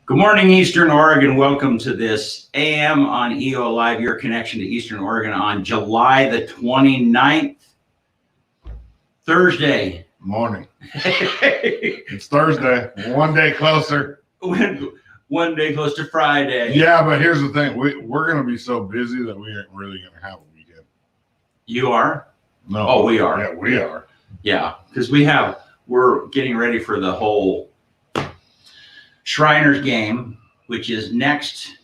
Good morning, Eastern Oregon. Welcome to this AM on EOAlive, your connection to Eastern Oregon on July the 29th, Thursday. Morning. It's Thursday. One day closer. One day close to Friday. Yeah, but here's the thing. We're going to be so busy that we ain't really going to have a weekend. You are? No. Oh, we are. Yeah, we are. Yeah, because we're getting ready for the whole Shriners game, which is next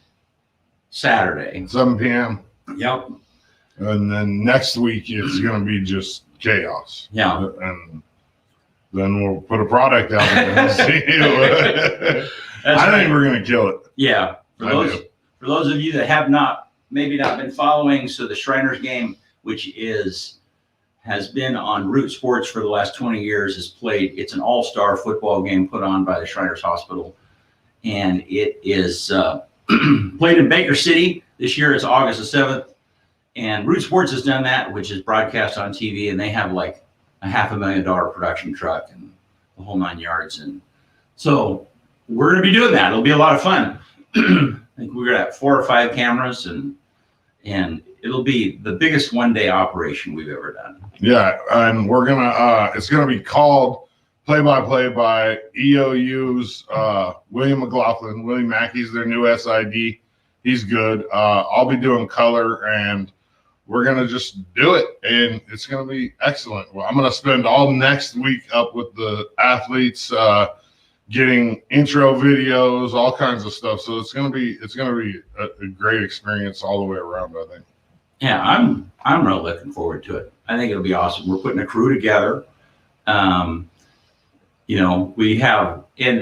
Saturday. 7 p.m. Yep. And then next week, it's going to be just chaos. Yeah. And then we'll put a product out there and see. I think we're going to kill it. Yeah. For those of you that have maybe not been following, so the Shriners game, which has been on Root Sports for the last 20 years, it's an all-star football game put on by the Shriners Hospital. And it is played in Baker City. This year it's August the 7th. And Root Sports has done that, which is broadcast on TV. And they have like a $500,000 production truck and the whole 9 yards. And so we're going to be doing that. It'll be a lot of fun. I think we're going to have 4 or 5 cameras and it'll be the biggest one-day operation we've ever done. Yeah. And we're going to, it's going to be called play-by-play by EOU's William McLaughlin. Willie Mackey's their new SID. He's good. I'll be doing color, and we're going to just do it, and it's going to be excellent. Well, I'm going to spend all next week up with the athletes, getting intro videos, all kinds of stuff. So it's going to be a great experience all the way around, I think. Yeah, I'm really looking forward to it. I think it'll be awesome. We're putting a crew together.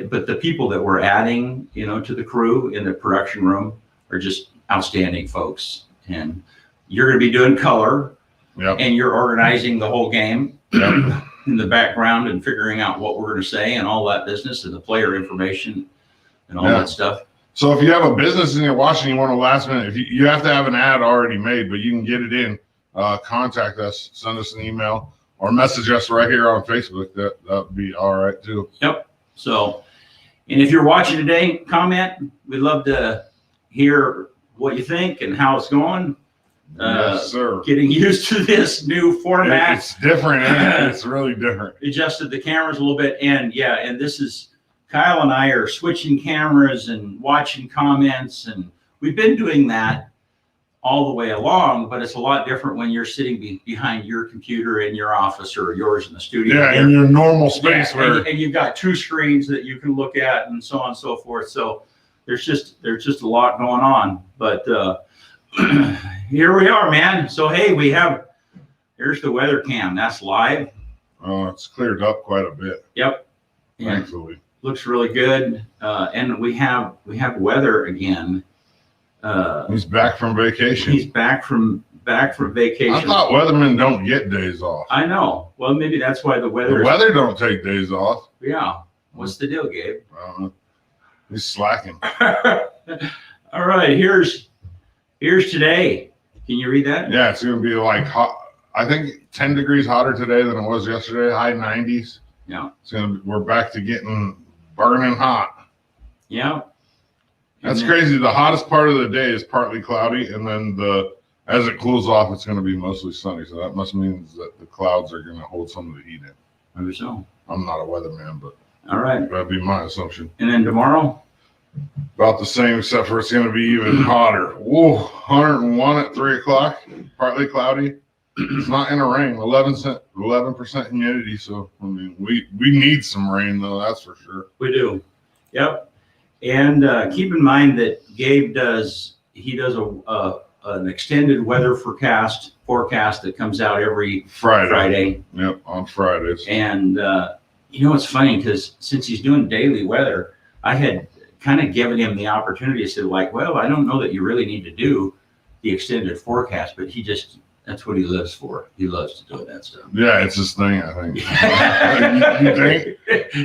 But the people that we're adding, to the crew in the production room are just outstanding folks. And you're going to be doing color, Yep. And you're organizing the whole game Yep. in the background and figuring out what we're going to say and all that business and the player information and all that stuff. So if you have a business and you're watching, you want a last minute, if you have to have an ad already made, but you can get it in, contact us, send us an email, or message us right here on Facebook. That'd be all right too. Yep. So, and if you're watching today, comment. We'd love to hear what you think and how it's going. Yes, sir. Getting used to this new format. It's different. Isn't it? It's really different. Adjusted the cameras a little bit. And this is Kyle and I are switching cameras and watching comments. And we've been doing that all the way along, but it's a lot different when you're sitting behind your computer in your office or yours in the studio. Yeah, in your normal space. And you've got 2 screens that you can look at and so on and so forth. So there's just a lot going on. But here we are, man. So, hey, here's the weather cam. That's live. Oh, it's cleared up quite a bit. Yep. Thankfully. Looks really good. And we have weather again. He's back from vacation. He's back from vacation. I thought weathermen don't get days off. I know. Well, maybe that's why the weather don't take days off. Yeah. What's the deal, Gabe? He's slacking. All right. Here's today. Can you read that? Yeah, it's going to be like hot. I think 10 degrees hotter today than it was yesterday. High 90s. Yeah. We're back to getting burning hot. Yeah. That's crazy. The hottest part of the day is partly cloudy, and then as it cools off, it's going to be mostly sunny. So that must mean that the clouds are going to hold some of the heat in. Maybe so. I'm not a weatherman, but all right, that'd be my assumption. And then tomorrow, about the same, except for it's going to be even hotter. Whoa, 101 at 3 o'clock, partly cloudy. It's not going to rain. 11% humidity. So I mean, we need some rain though. That's for sure. We do. Yep. And keep in mind that Gabe does an extended weather forecast that comes out every Friday. Yep, on Fridays. And it's funny because since he's doing daily weather, I had kind of given him the opportunity to say, like, well, I don't know that you really need to do the extended forecast, but that's what he lives for. He loves to do that stuff. Yeah, it's his thing, I think. You think?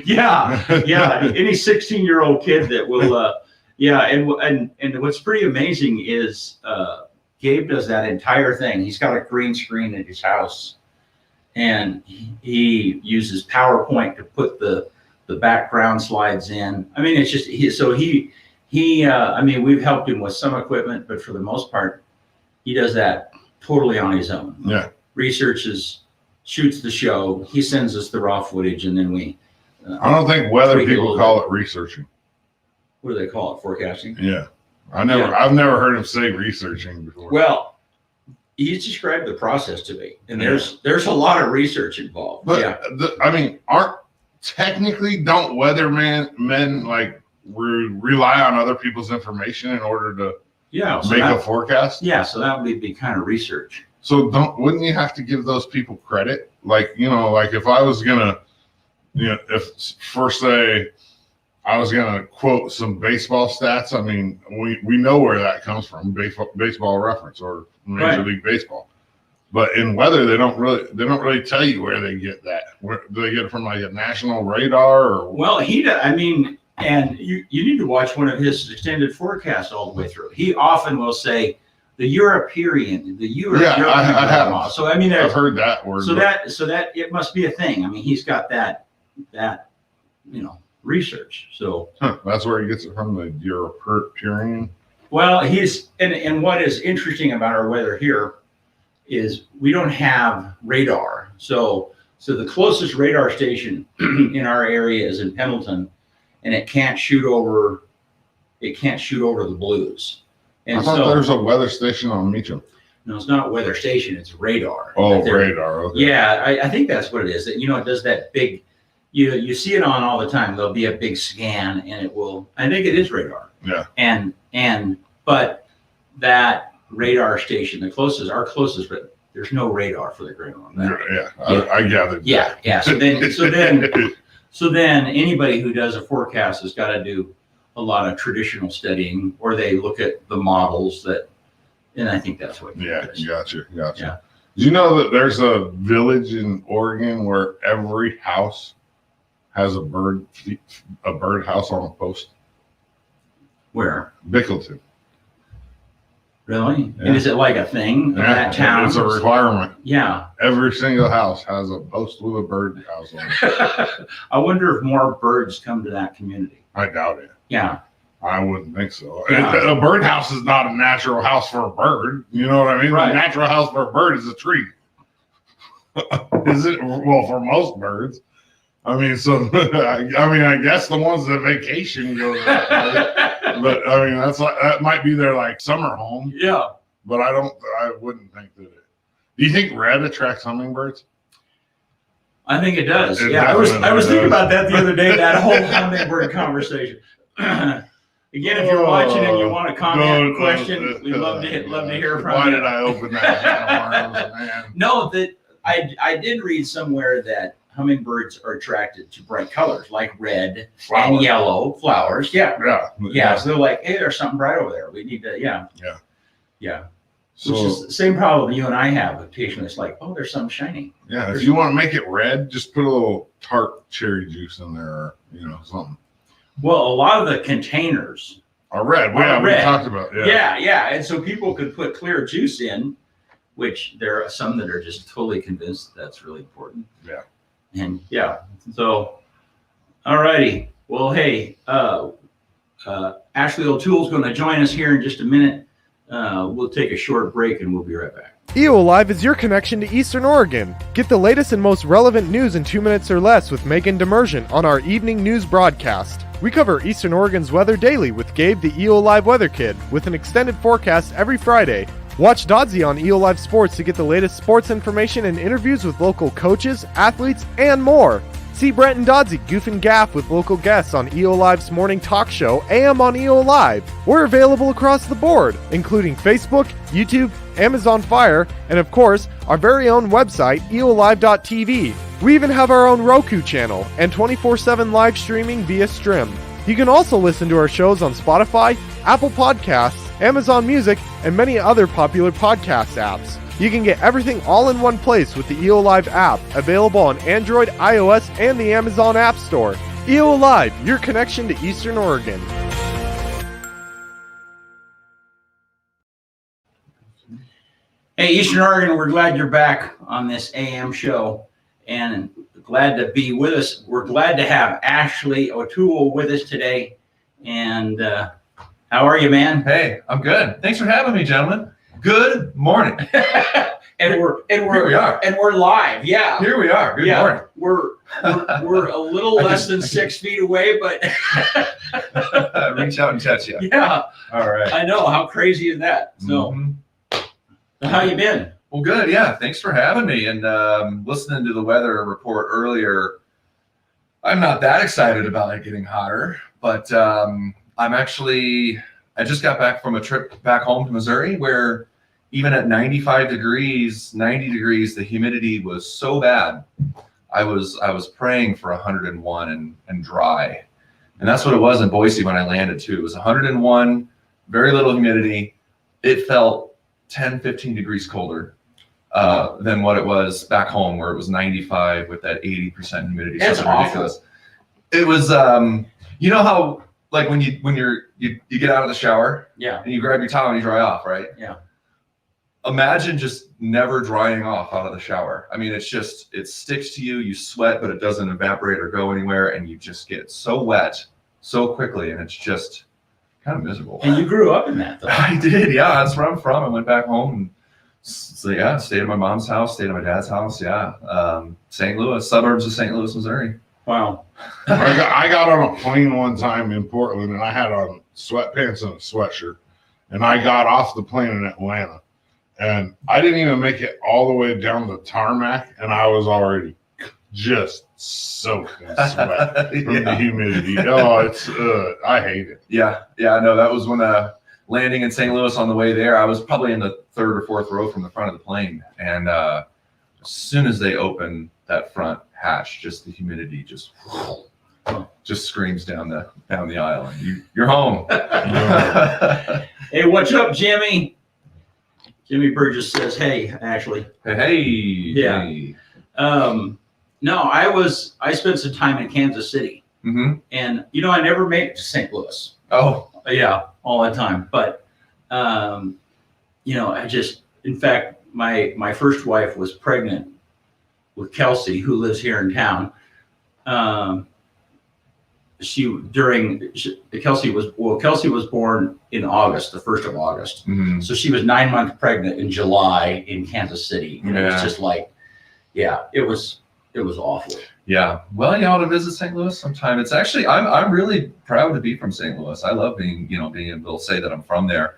Yeah. Any 16-year-old kid that will, And what's pretty amazing is Gabe does that entire thing. He's got a green screen at his house, and he uses PowerPoint to put the background slides in. I mean, it's just he I mean, we've helped him with some equipment, but for the most part, he does that totally on his own. Yeah. Researches, shoots the show. He sends us the raw footage, and then we. I don't think weather tweak it a people little call bit. it researching. What do they call it? Forecasting? Yeah. I've never heard him say researching before. Well, he's described the process to me, and there's a lot of research involved. But I mean, don't weathermen like rely on other people's information in order to make a forecast? Yeah, so that would be kind of research. So wouldn't you have to give those people credit? Like, like if I was gonna, if first say I was gonna quote some baseball stats, I mean, we know where that comes from, baseball reference or Major League Baseball. But in weather, they don't really tell you where they get that. Where do they get it from, like a national radar or? Well, I mean, and you need to watch one of his extended forecasts all the way through. He often will say the European, I have. So I mean, I've heard that word. So that it must be a thing. I mean, he's got that research. So that's where he gets it from, the European. Well, and what is interesting about our weather here is we don't have radar. So the closest radar station in our area is in Pendleton, and it can't shoot over the blues. And I thought there's a weather station on Meacham. No, it's not a weather station, it's radar. Oh, radar. Okay. Yeah, I think that's what it is. That it does that big, you see it on all the time. There'll be a big scan, and it will. I think it is radar. Yeah. But that radar station, our closest, but there's no radar for the ground on that. Yeah. I gathered. Yeah. So then anybody who does a forecast has got to do a lot of traditional studying, or they look at the models and I think that's what. Yeah. Gotcha. Yeah. Do you know that there's a village in Oregon where every house has a bird house on a post? Where? Bickleton. Really? Yeah. And is it like a thing in that town? It's a requirement. Yeah. Every single house has a post with a bird house on it. I wonder if more birds come to that community. I doubt it. Yeah. I wouldn't think so. Yeah. A birdhouse is not a natural house for a bird. You know what I mean? Right. The natural house for a bird is a tree. Is it? Well, for most birds. I mean, I guess the ones that vacation go there. But I mean, that might be their like summer home. Yeah. But I wouldn't think that it. Do you think red attracts hummingbirds? I think it does. It I was thinking does. about that the other day, that whole hummingbird conversation. Again, if you're watching and you want to comment or question, we'd love to hear from you. Why did I open that can of worms, man? No, that I did read somewhere that hummingbirds are attracted to bright colors like red and yellow flowers. Yeah. So they're like, hey, there's something bright over there. We need to, yeah. So, which is the same problem you and I have occasionally. It's like, oh, there's something shiny. Yeah, if you want to make it red, just put a little tart cherry juice in there, or something. Well, a lot of the containers are red. Are we red. talked about. Yeah. And so people could put clear juice in, which there are some that are just totally convinced that's really important. Yeah. And so, all righty. Well, hey, Ashley O'Toole's going to join us here in just a minute. We'll take a short break and we'll be right back. EOAlive is your connection to Eastern Oregon. Get the latest and most relevant news in 2 minutes or less with Megan Demersion on our evening news broadcast. We cover Eastern Oregon's weather daily with Gabe, the EOAlive weather kid, with an extended forecast every Friday. Watch Dodzy on EOAlive Sports to get the latest sports information and interviews with local coaches, athletes, and more. See Brent and Dodzy goof and gaff with local guests on EOAlive's morning talk show, AM on EOAlive. We're available across the board, including Facebook, YouTube, Amazon Fire, and of course, our very own website, EOAlive.tv. We even have our own Roku channel and 24/7 live streaming via Strim. You can also listen to our shows on Spotify, Apple Podcasts, Amazon Music, and many other popular podcast apps. You can get everything all in one place with the EOAlive app, available on Android, iOS, and the Amazon App Store. EOAlive, your connection to Eastern Oregon. Hey, Eastern Oregon, we're glad you're back on this AM show and glad to be with us. We're glad to have Ashley O'Toole with us today. And How are you, man? Hey, I'm good. Thanks for having me, gentlemen. Good morning. And Here we are. we're live. Yeah. Here we are. Good morning. We're a little less than 6 feet away, but Reach out and touch you. yeah, All right. I know. How crazy is that? So, how you been? Well, good. Yeah. Thanks for having me. And listening to the weather report earlier, I'm not that excited about it getting hotter, but I just got back from a trip back home to Missouri where even at 95 degrees, 90 degrees, the humidity was so bad. I was praying for 101 and dry. And that's what it was in Boise when I landed too. It was 101, very little humidity. It felt 10, 15 degrees colder than what it was back home where it was 95 with that 80% humidity. That's Something ridiculous. It was, you know how like when you get out of the shower, Yeah. and you grab your towel and you dry off, right? Yeah. Imagine just never drying off out of the shower. I mean, it sticks to you, you sweat, but it doesn't evaporate or go anywhere, and you just get so wet so quickly, and it's just kind of miserable. And you grew up in that, though. I did, yeah. That's where I'm from. I went back home and stayed at my mom's house, stayed at my dad's house, yeah. St. Louis, suburbs of St. Louis, Missouri. Wow. I got on a plane one time in Portland, and I had on sweatpants and a sweatshirt, and I got off the plane in Atlanta, and I didn't even make it all the way down the tarmac, and I was already just soaked in sweat from the humidity. Oh, it's I hate it. Yeah, no, that was when landing in St. Louis on the way there. I was probably in the third or fourth row from the front of the plane, and as soon as they opened that front hatch, just the humidity just screams down the aisle, and you're home. Hey, what's up, Jimmy? Jimmy Burgess says, "Hey, Ashley." Hey. Yeah. Hey. No, I spent some time in Kansas City, Mm-hmm. and I never made it to St. Louis. Oh. Yeah, all the time. But in fact, my first wife was pregnant with Kelsey, who lives here in town. Kelsey was born in August, the 1st of August. Mm-hmm. So she was 9 months pregnant in July in Kansas City. And it was just like, it was awful. Yeah. Well, you ought to visit St. Louis sometime. It's actually, I'm really proud to be from St. Louis. I love being able to say that I'm from there.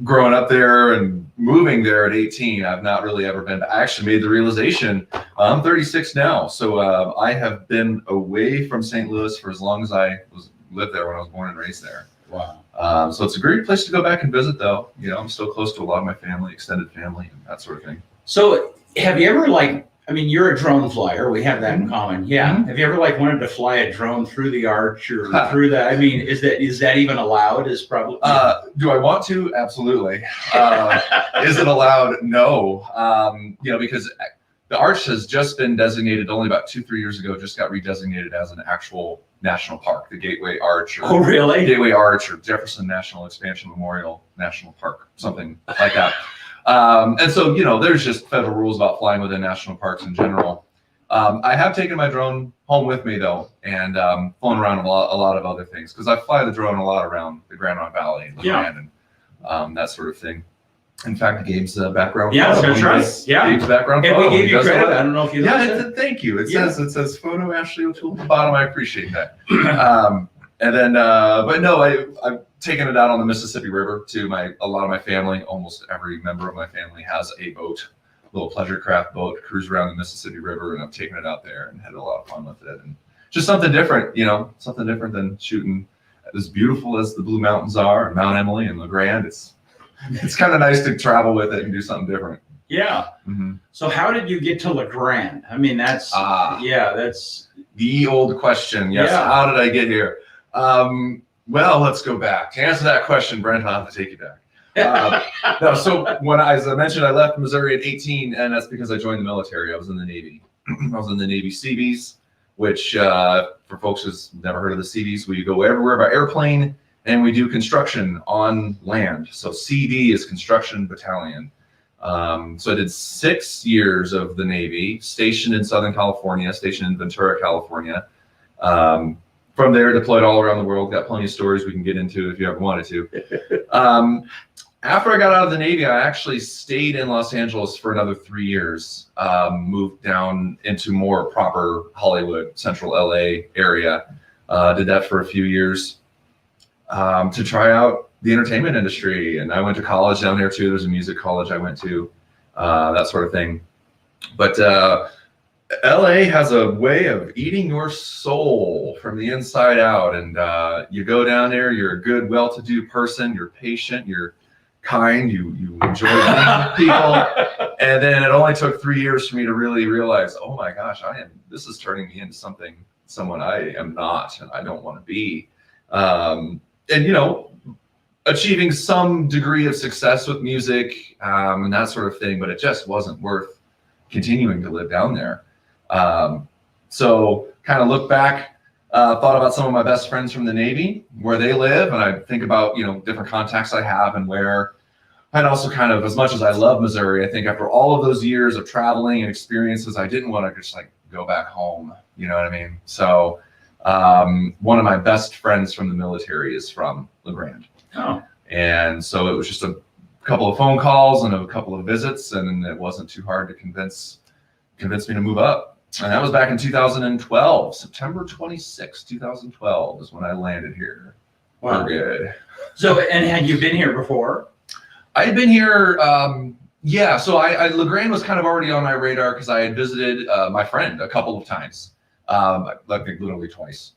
Growing up there and moving there at 18, I've not really ever been. I actually made the realization, I'm 36 now. So I have been away from St. Louis for as long as I lived there when I was born and raised there. Wow. So it's a great place to go back and visit though. I'm still close to a lot of my family, extended family, and that sort of thing. So have you ever you're a drone flyer. We have that in common. Yeah. Mm-hmm. Have you ever wanted to fly a drone through the arch or through that? I mean, is that even allowed? Is probably. Do I want to? Absolutely. Is it allowed? No. Because the arch has just been designated only about 2-3 years ago. Just got redesignated as an actual national park, the Gateway Arch. Oh, really? Gateway Arch or Jefferson National Expansion Memorial National Park, something like that. And so, there's just federal rules about flying within national parks in general. I have taken my drone home with me though, and flown around a lot of other things because I fly the drone a lot around the Grand Rock Valley and LeGrand and that sort of thing. In fact, Gabe's background. Yeah, photo. that's right. Yeah, Gabe's background. And photo. we gave you He does credit. that. I don't know if you. Yeah, thank you. It says photo Ashley O'Toole at the bottom. I appreciate that. And then, but no, I've taken it out on the Mississippi River to a lot of my family. Almost every member of my family has a boat, little pleasure craft boat, cruise around the Mississippi River, and I've taken it out there and had a lot of fun with it. And just something different, something different than shooting as beautiful as the Blue Mountains are, and Mount Emily and LeGrand. It's kind of nice to travel with it and do something different. Yeah. Mm-hmm. So how did you get to LeGrand? I mean, that's the old question. Yes. Yeah. How did I get here? Well, let's go back. To answer that question, Brent, I'll have to take you back. No, so as I mentioned, I left Missouri at 18, and that's because I joined the military. I was in the Navy. I was in the Navy Seabees, which for folks who's never heard of the Seabees, we go everywhere by airplane, and we do construction on land. So CD is construction battalion. So I did 6 years of the Navy, stationed in Southern California, stationed in Ventura, California. from there, deployed all around the world. Got plenty of stories we can get into if you ever wanted to. After I got out of the Navy, I actually stayed in Los Angeles for another 3 years. Moved down into more proper Hollywood, Central LA area. Did that for a few years to try out the entertainment industry. And I went to college down there too. There's a music college I went to, that sort of thing. But LA has a way of eating your soul from the inside out. And you go down there, you're a good, well-to-do person, you're patient, you're kind, you enjoy being with people. And then it only took 3 years for me to really realize, oh my gosh, this is turning me into someone I am not, and I don't want to be. And achieving some degree of success with music and that sort of thing, but it just wasn't worth continuing to live down there. So kind of look back, thought about some of my best friends from the Navy, where they live, and I think about, different contacts I have and where. And also kind of, as much as I love Missouri, I think after all of those years of traveling and experiences, I didn't want to just go back home. You know what I mean? So one of my best friends from the military is from LeGrand. Oh. And so it was just a couple of phone calls and a couple of visits, and it wasn't too hard to convince me to move up. And that was back in 2012, September 26, 2012 is when I landed here. Wow. For good. So, and had you been here before? I had been here, yeah. So LeGrand was kind of already on my radar because I had visited my friend a couple of times, literally twice.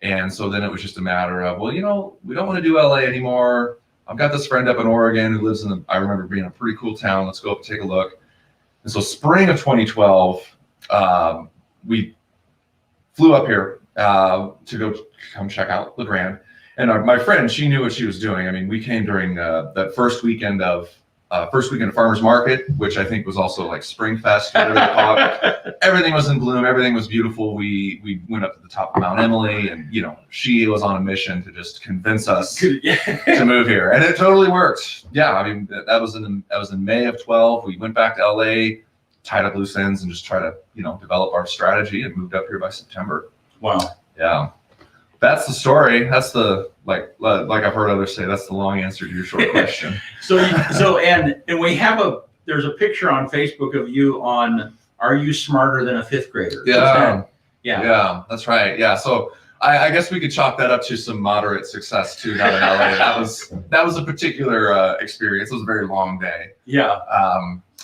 And so then it was just a matter of, well, we don't want to do LA anymore. I've got this friend up in Oregon who lives I remember being a pretty cool town. Let's go up and take a look. And so spring of 2012, we flew up here to come check out LeGrand. And my friend, she knew what she was doing. I mean, we came during that first weekend of Farmers Market, which I think was also like Spring Fest, whatever they call it. Everything was in bloom. Everything was beautiful. We went up to the top of Mount Emily, and she was on a mission to just convince us to move here, and it totally worked. Yeah, I mean that was in May of 12. We went back to LA, tied up loose ends, and just try to develop our strategy, and moved up here by September. Wow. Yeah. That's the story. That's the like I've heard others say. That's the long answer to your short question. And we have there's a picture on Facebook of you on Are You Smarter Than a Fifth Grader? Yeah, that's right. Yeah, so I guess we could chalk that up to some moderate success too down in LA. That was a particular experience. It was a very long day. Yeah.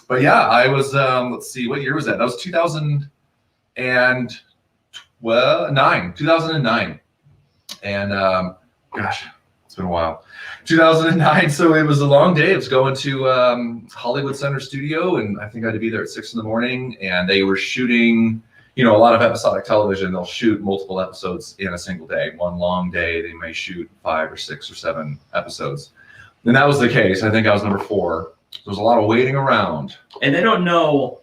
But yeah, I was let's see, what year was that? That was 2009. And gosh, it's been a while. 2009. So it was a long day. It was going to Hollywood Center Studio, and I think I had to be there at 6 a.m. And they were shooting, a lot of episodic television. They'll shoot multiple episodes in a single day. One long day, they may shoot 5 or 6 or 7 episodes. And that was the case. I think I was number 4. So there was a lot of waiting around. And they don't know.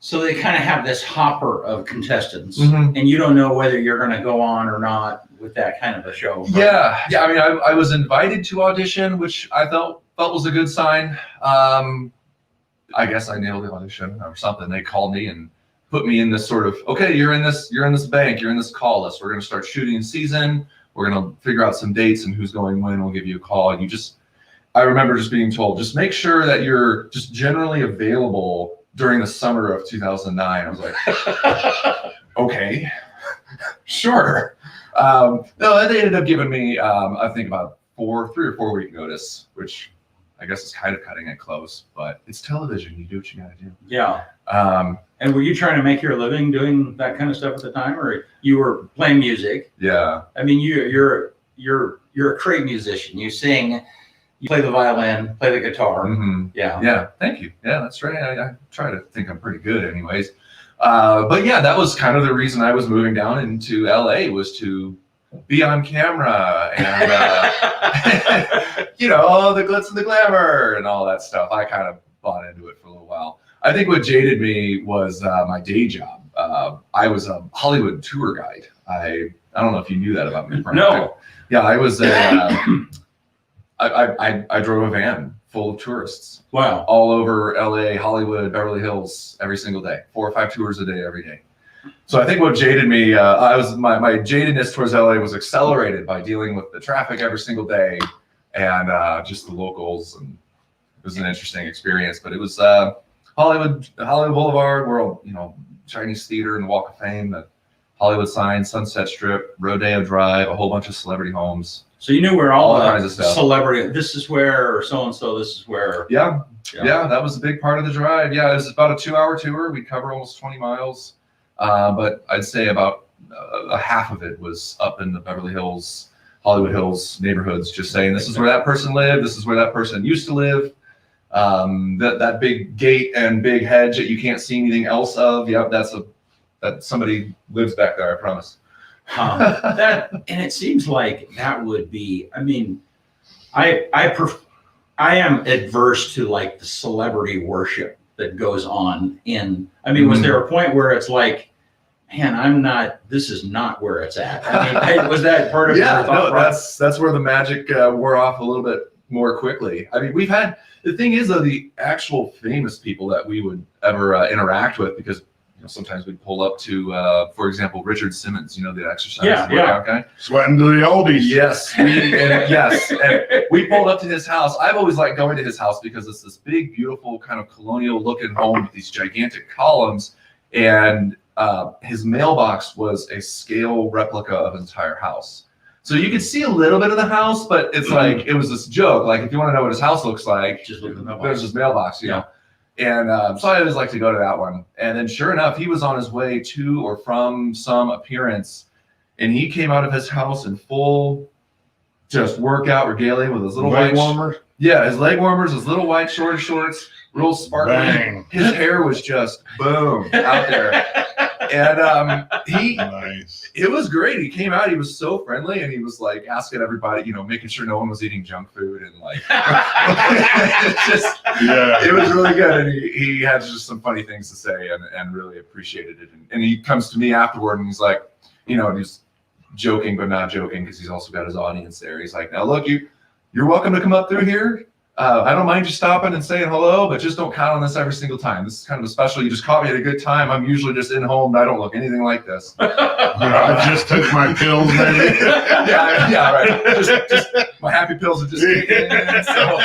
So they kind of have this hopper of contestants, Mm-hmm. and you don't know whether you're going to go on or not with that kind of a show. Yeah. I mean, I was invited to audition, which I felt was a good sign. I guess I nailed the audition or something. They called me and put me in this sort of, okay, you're in this bank, you're in this call list. We're going to start shooting a season. We're going to figure out some dates and who's going when. We'll give you a call. I remember just being told, just make sure that you're just generally available during the summer of 2009. I was like, okay, sure. No, they ended up giving me, I think about 3 or 4 week notice, which I guess is kind of cutting it close, but it's television. You do what you got to do. Yeah. And were you trying to make your living doing that kind of stuff at the time, or you were playing music? Yeah. I mean, you're a great musician. You sing, you play the violin, play the guitar. Mm-hmm. Yeah. Yeah. Thank you. Yeah, that's right. I try to think I'm pretty good anyways. But yeah, that was kind of the reason I was moving down into LA, was to be on camera and, all the glitz and the glamour and all that stuff. I kind of bought into it for a little while. I think what jaded me was my day job. I was a Hollywood tour guide. I don't know if you knew that about me. No. Yeah, I was I drove a van full of tourists. Wow. All over LA, Hollywood, Beverly Hills every single day. 4 or 5 tours a day every day. So I think what jaded me, my jadedness towards LA was accelerated by dealing with the traffic every single day and just the locals, and it was an interesting experience. But it was Hollywood Boulevard, World, Chinese Theater and Walk of Fame, the Hollywood sign, Sunset Strip, Rodeo Drive, a whole bunch of celebrity homes. So you knew where all kinds the of stuff. celebrity, this is where, or so-and-so, this is where. Yeah, that was a big part of the drive. Yeah, it was about a 2-hour tour. We'd cover almost 20 miles. But I'd say about a half of it was up in the Beverly Hills, Hollywood Hills neighborhoods, just saying, this is where that person lived. This is where that person used to live. That big gate and big hedge that you can't see anything else of. Yep, that somebody lives back there, I promise. And it seems like that would be, I mean, I am adverse to like the celebrity worship that goes on was there a point where it's like, man, this is not where it's at? I mean, was that part of your thought process? That's where the magic wore off a little bit more quickly. I mean, the thing is, though, the actual famous people that we would ever interact with, because sometimes we'd pull up to, for example, Richard Simmons, the exercise workout guy. Sweating to the oldies. Yes. And we pulled up to his house. I've always liked going to his house because it's this big, beautiful, kind of colonial looking home with these gigantic columns. And his mailbox was a scale replica of his entire house. So you could see a little bit of the house, but it's like, it was this joke. Like, if you want to know what his house looks like, just look at the mailbox. There's his mailbox, you know. And so I always like to go to that one. And then sure enough, he was on his way to or from some appearance, and he came out of his house in full just workout regalia with his little leg warmers. Yeah, his leg warmers, his little white shorts, real sparkly. Bang. His hair was just boom out there. And it was great. He came out, he was so friendly, and he was like asking everybody, making sure no one was eating junk food, and like it was really good. And he had just some funny things to say and really appreciated it. And he comes to me afterward and he's like, he's joking but not joking, because he's also got his audience there. He's like, now look, you're welcome to come up through here. I don't mind you stopping and saying hello, but just don't count on this every single time. This is kind of a special. You just caught me at a good time. I'm usually just in home, and I don't look anything like this. I just took my pills, maybe. yeah, right. Just my happy pills are just kicking in, so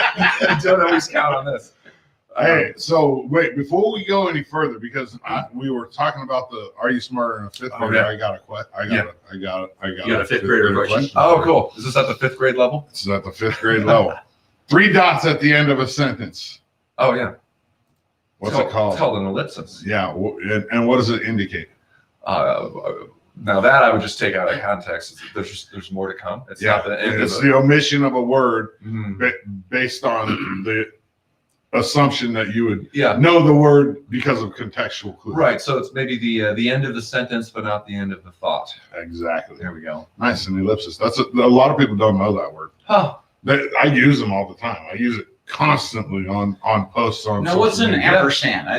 don't always count on this. Hey, so wait, before we go any further, because we were talking about are you smarter than a fifth grader? Yeah. I got a fifth grader question. Oh, cool. Is this at the 5th grade level? This is at the 5th grade level. 3 dots at the end of a sentence. Oh, yeah. What's it called? It's called an ellipsis. Yeah, and what does it indicate? Now that I would just take out of context. There's more to come. It's not the end. It's the omission of a word based on the assumption that you would know the word because of contextual clues. Right. So it's maybe the end of the sentence, but not the end of the thought. Exactly. There we go. Nice, an ellipsis. That's a lot of people don't know that word. Huh. I use them all the time. I use it constantly on posts on. Now, what's an ampersand? I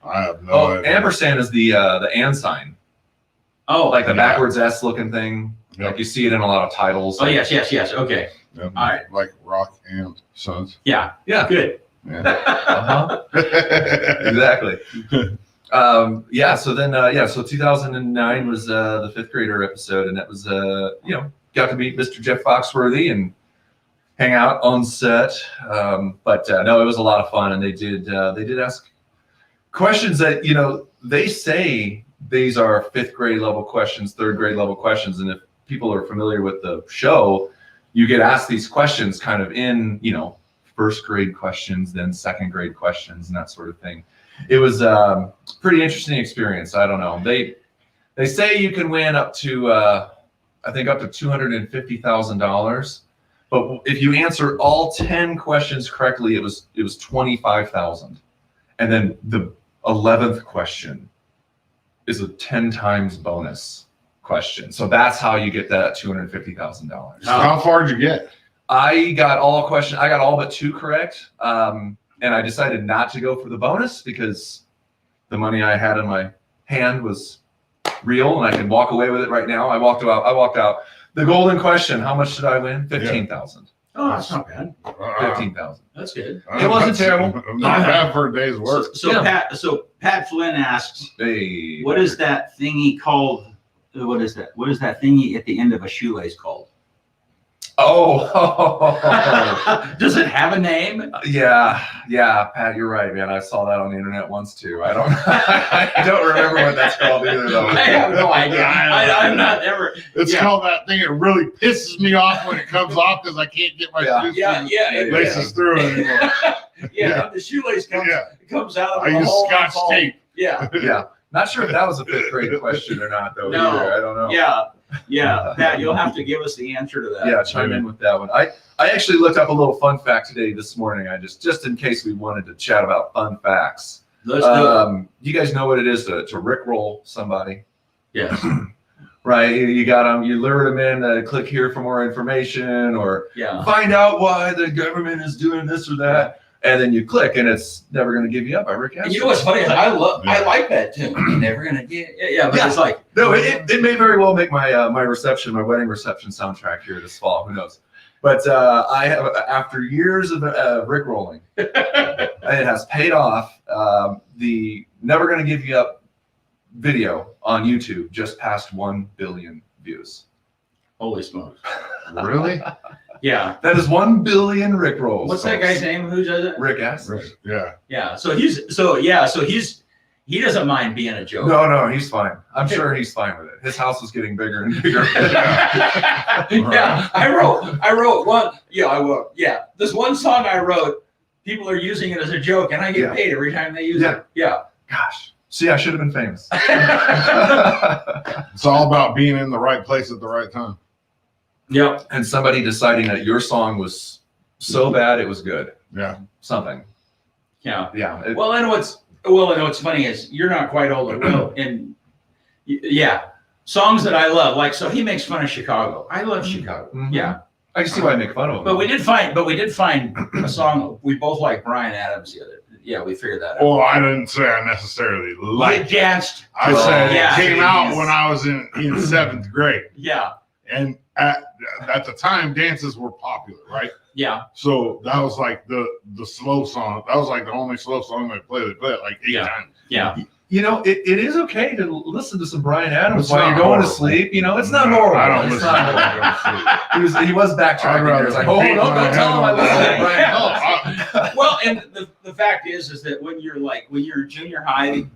have no idea. Ampersand is the and sign. Oh, like the backwards S looking thing. Yep. Like you see it in a lot of titles. Oh, yes. Okay. Yep. All right. Like Rock and Sons. Yeah. Good. Yeah. Exactly. So then, so 2009 was the 5th grader episode, and that was, got to meet Mr. Jeff Foxworthy and hang out on set. But no, it was a lot of fun, and they did ask questions that, they say these are 5th grade level questions, 3rd grade level questions. And if people are familiar with the show, you get asked these questions kind of in, 1st grade questions, then 2nd grade questions, and that sort of thing. It was a pretty interesting experience. I don't know. They say you can win up to, I think up to $250,000. But if you answer all 10 questions correctly, it was $25,000. And then the 11th question is a 10 times bonus question. So that's how you get that $250,000. How far did you get? I got all but 2 correct. And I decided not to go for the bonus because the money I had in my hand was real and I could walk away with it right now. I walked out. The golden question, how much did I win? $15,000. Oh, that's not bad. $15,000. That's good. It wasn't terrible. Not bad for a day's work. So Pat Flynn asks, Hey, what is that thingy called? What is that? What is that thingy at the end of a shoelace called? Oh, Does it have a name? yeah, Pat, you're right, man. I saw that on the internet once too. I don't, I don't remember what that's called either, though. I have no idea. I'm not ever. It's Yeah. called that thing. It really pisses me off when it comes off because I can't get my laces through anymore. Yeah, the shoelace comes out. I use Scotch tape. Yeah. Yeah. Not sure if that was a fifth grade question or not, though. No. Either. I don't know. Yeah. Pat, you'll have to give us the answer to that. Yeah, chime in with that one. I actually looked up a little fun fact today this morning. I just in case we wanted to chat about fun facts. Let's do it. You guys know what it is to rickroll somebody? Yes. Right, you got them. You lure them in. Click here for more information, or Yeah. find out why the government is doing this or that. And then you click, and it's never going to give you up. I Rick And you know what's funny? I like that too. You're never gonna get. Yeah, but it's like No, it may very well make my my wedding reception soundtrack here this fall. Who knows? But I have, after years of rickrolling, it has paid off. The never going to give you up video on YouTube just passed 1 billion views. holy smokes. Really? Yeah. That is 1 billion rickrolls. What's that guy's name? Who does it? Rick S. Yeah. Yeah. So he doesn't mind being a joke. No, he's fine. I'm sure he's fine with it. His house is getting bigger and bigger. Yeah, I wrote one. Yeah, this one song I wrote. People are using it as a joke, and I get paid every time they use it. Yeah. Gosh. See, I should have been famous. It's all about being in the right place at the right time. Yep. And somebody deciding that your song was so bad it was good. Yeah. Something. Yeah. Yeah. Well, and what's funny is you're not quite old, and songs that I love, like, so he makes fun of Chicago. I love Chicago. Mhm. Yeah. I can see why I make fun of him. But we did find a song we both like, Bryan Adams the other. Yeah, we figured that out. Well, I didn't say I necessarily We liked it. danced. I said Yeah. it came out when I was in 7th grade. Yeah. And at the time, dances were popular, right? Yeah. So that was like the slow song. That was like the only slow song they played. They played it like 8 times. Yeah. You know, it is okay to listen to some Bryan Adams It's while not you're going to horrible. sleep. You know, it's not No, horrible. I don't It's listen not to horrible. it. He was backtracking. I'd He was like, rather oh, beat no, my don't tell him I head listen to on Bryan the- Adams. Well, and the fact is that when you're junior high,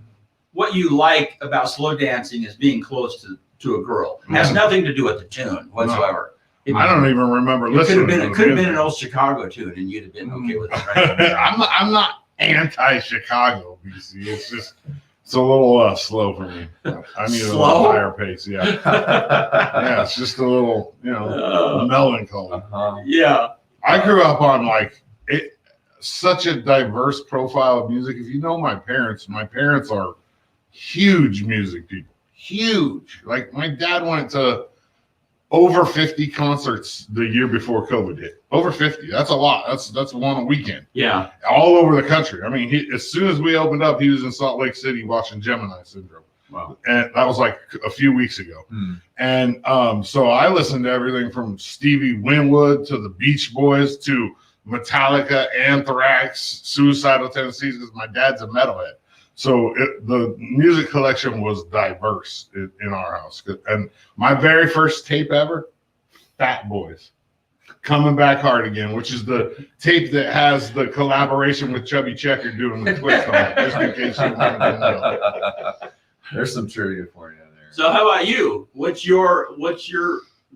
what you like about slow dancing is being close to a girl. It has nothing to do with the tune whatsoever. I don't even remember It could listening. have been an old Chicago tune, and you'd have been okay with it. Right? I'm not anti-Chicago, BC. It's a little slow for me. I need a Slow? little higher pace. Yeah. Yeah, it's just a little, melancholy. Uh-huh. Yeah. I grew up on such a diverse profile of music. If you know my parents are huge music people. Huge. Like, my dad went to over 50 concerts the year before COVID hit. Over 50. That's a lot. That's one a weekend. Yeah. All over the country. I mean, as soon as we opened up, he was in Salt Lake City watching Gemini Syndrome. Wow. And that was like a few weeks ago. And so I listened to everything from Stevie Winwood to the Beach Boys to Metallica, Anthrax, Suicidal Tendencies, because my dad's a metalhead. So the music collection was diverse in our house. And my very first tape ever, Fat Boys, Coming Back Hard Again, which is the tape that has the collaboration with Chubby Checker doing the twist on it, just in case you wanted to know. There's some trivia for you there. So how about you? What's your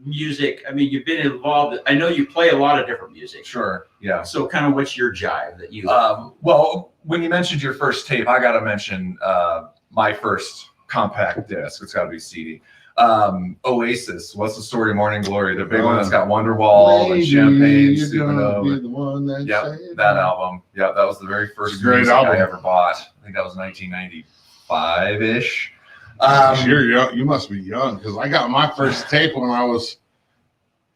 music? I mean, you've been involved. I know you play a lot of different music. Sure. Yeah. So kind of what's your jive that you? Well, when you mentioned your first tape, I got to mention my first compact disc. It's got to be CD. Oasis, What's the Story, Morning Glory, the big one that's got Wonderwall and Champagne, Supernova. Yep, that album. Yeah, that was the very first It's a great music album. I ever bought. I think that was 1995-ish. You're young. You must be young, because I got my first tape when I was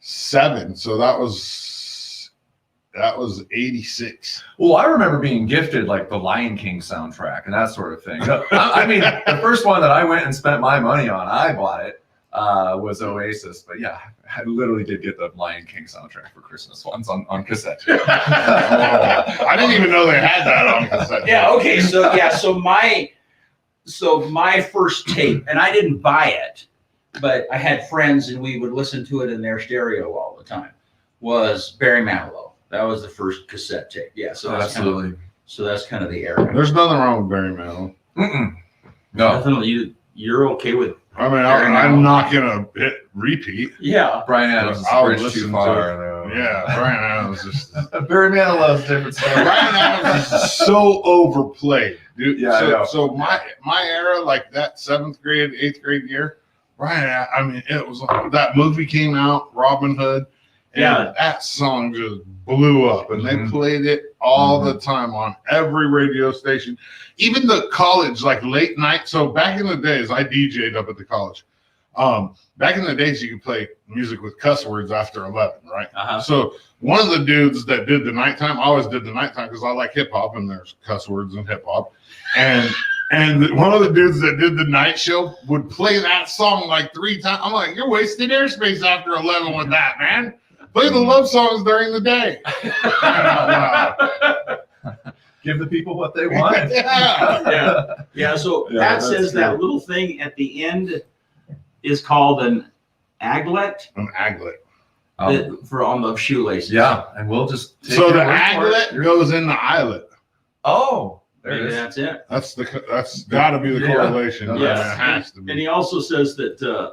7. So that was 86. Well, I remember being gifted like the Lion King soundtrack and that sort of thing. I mean, the first one that I went and spent my money on, I bought it, was Oasis. But yeah, I literally did get the Lion King soundtrack for Christmas once on cassette. I didn't even know they had that on cassette. Yeah. Okay. So my so my first tape, and I didn't buy it, but I had friends and we would listen to it in their stereo all the time, was Barry Manilow. That was the first cassette tape. Yeah, so Absolutely. That's kind of the era. There's nothing wrong with Barry Manilow. No. Nothing, you're okay with. I mean, Barry I'm Manilow. not gonna hit repeat. Yeah. Brian Adams is a I'll bridge listen too to far. though. Yeah, Brian Adams just Barry Manilow's a different story. Brian Adams is so overplayed, dude. Yeah, I know. So my era, like that 7th grade, 8th grade year, Brian. I mean, it was that movie came out, Robin Hood, and Yeah. that song just blew up, and they played it all the time on every radio station, even the college, like late night. So back in the days, I DJ'd up at the college. Back in the days, you could play music with cuss words after 11, right? Uh-huh. So one of the dudes that did the nighttime, I always did the nighttime because I like hip hop and there's cuss words in hip hop. And one of the dudes that did the night show would play that song like 3 times. I'm like, you're wasting airspace after 11 with that, man. Play the love songs during the day. Give the people what they want. Yeah. So Yeah, Pat that's says that good. little thing at the end is called an aglet An aglet. for on the shoelaces. Yeah, and we'll just take So your the word for it. aglet goes in the eyelet. Oh, there it Maybe is. that's it. That's got to be the Yeah. correlation. Yeah. It has to be. And he also says that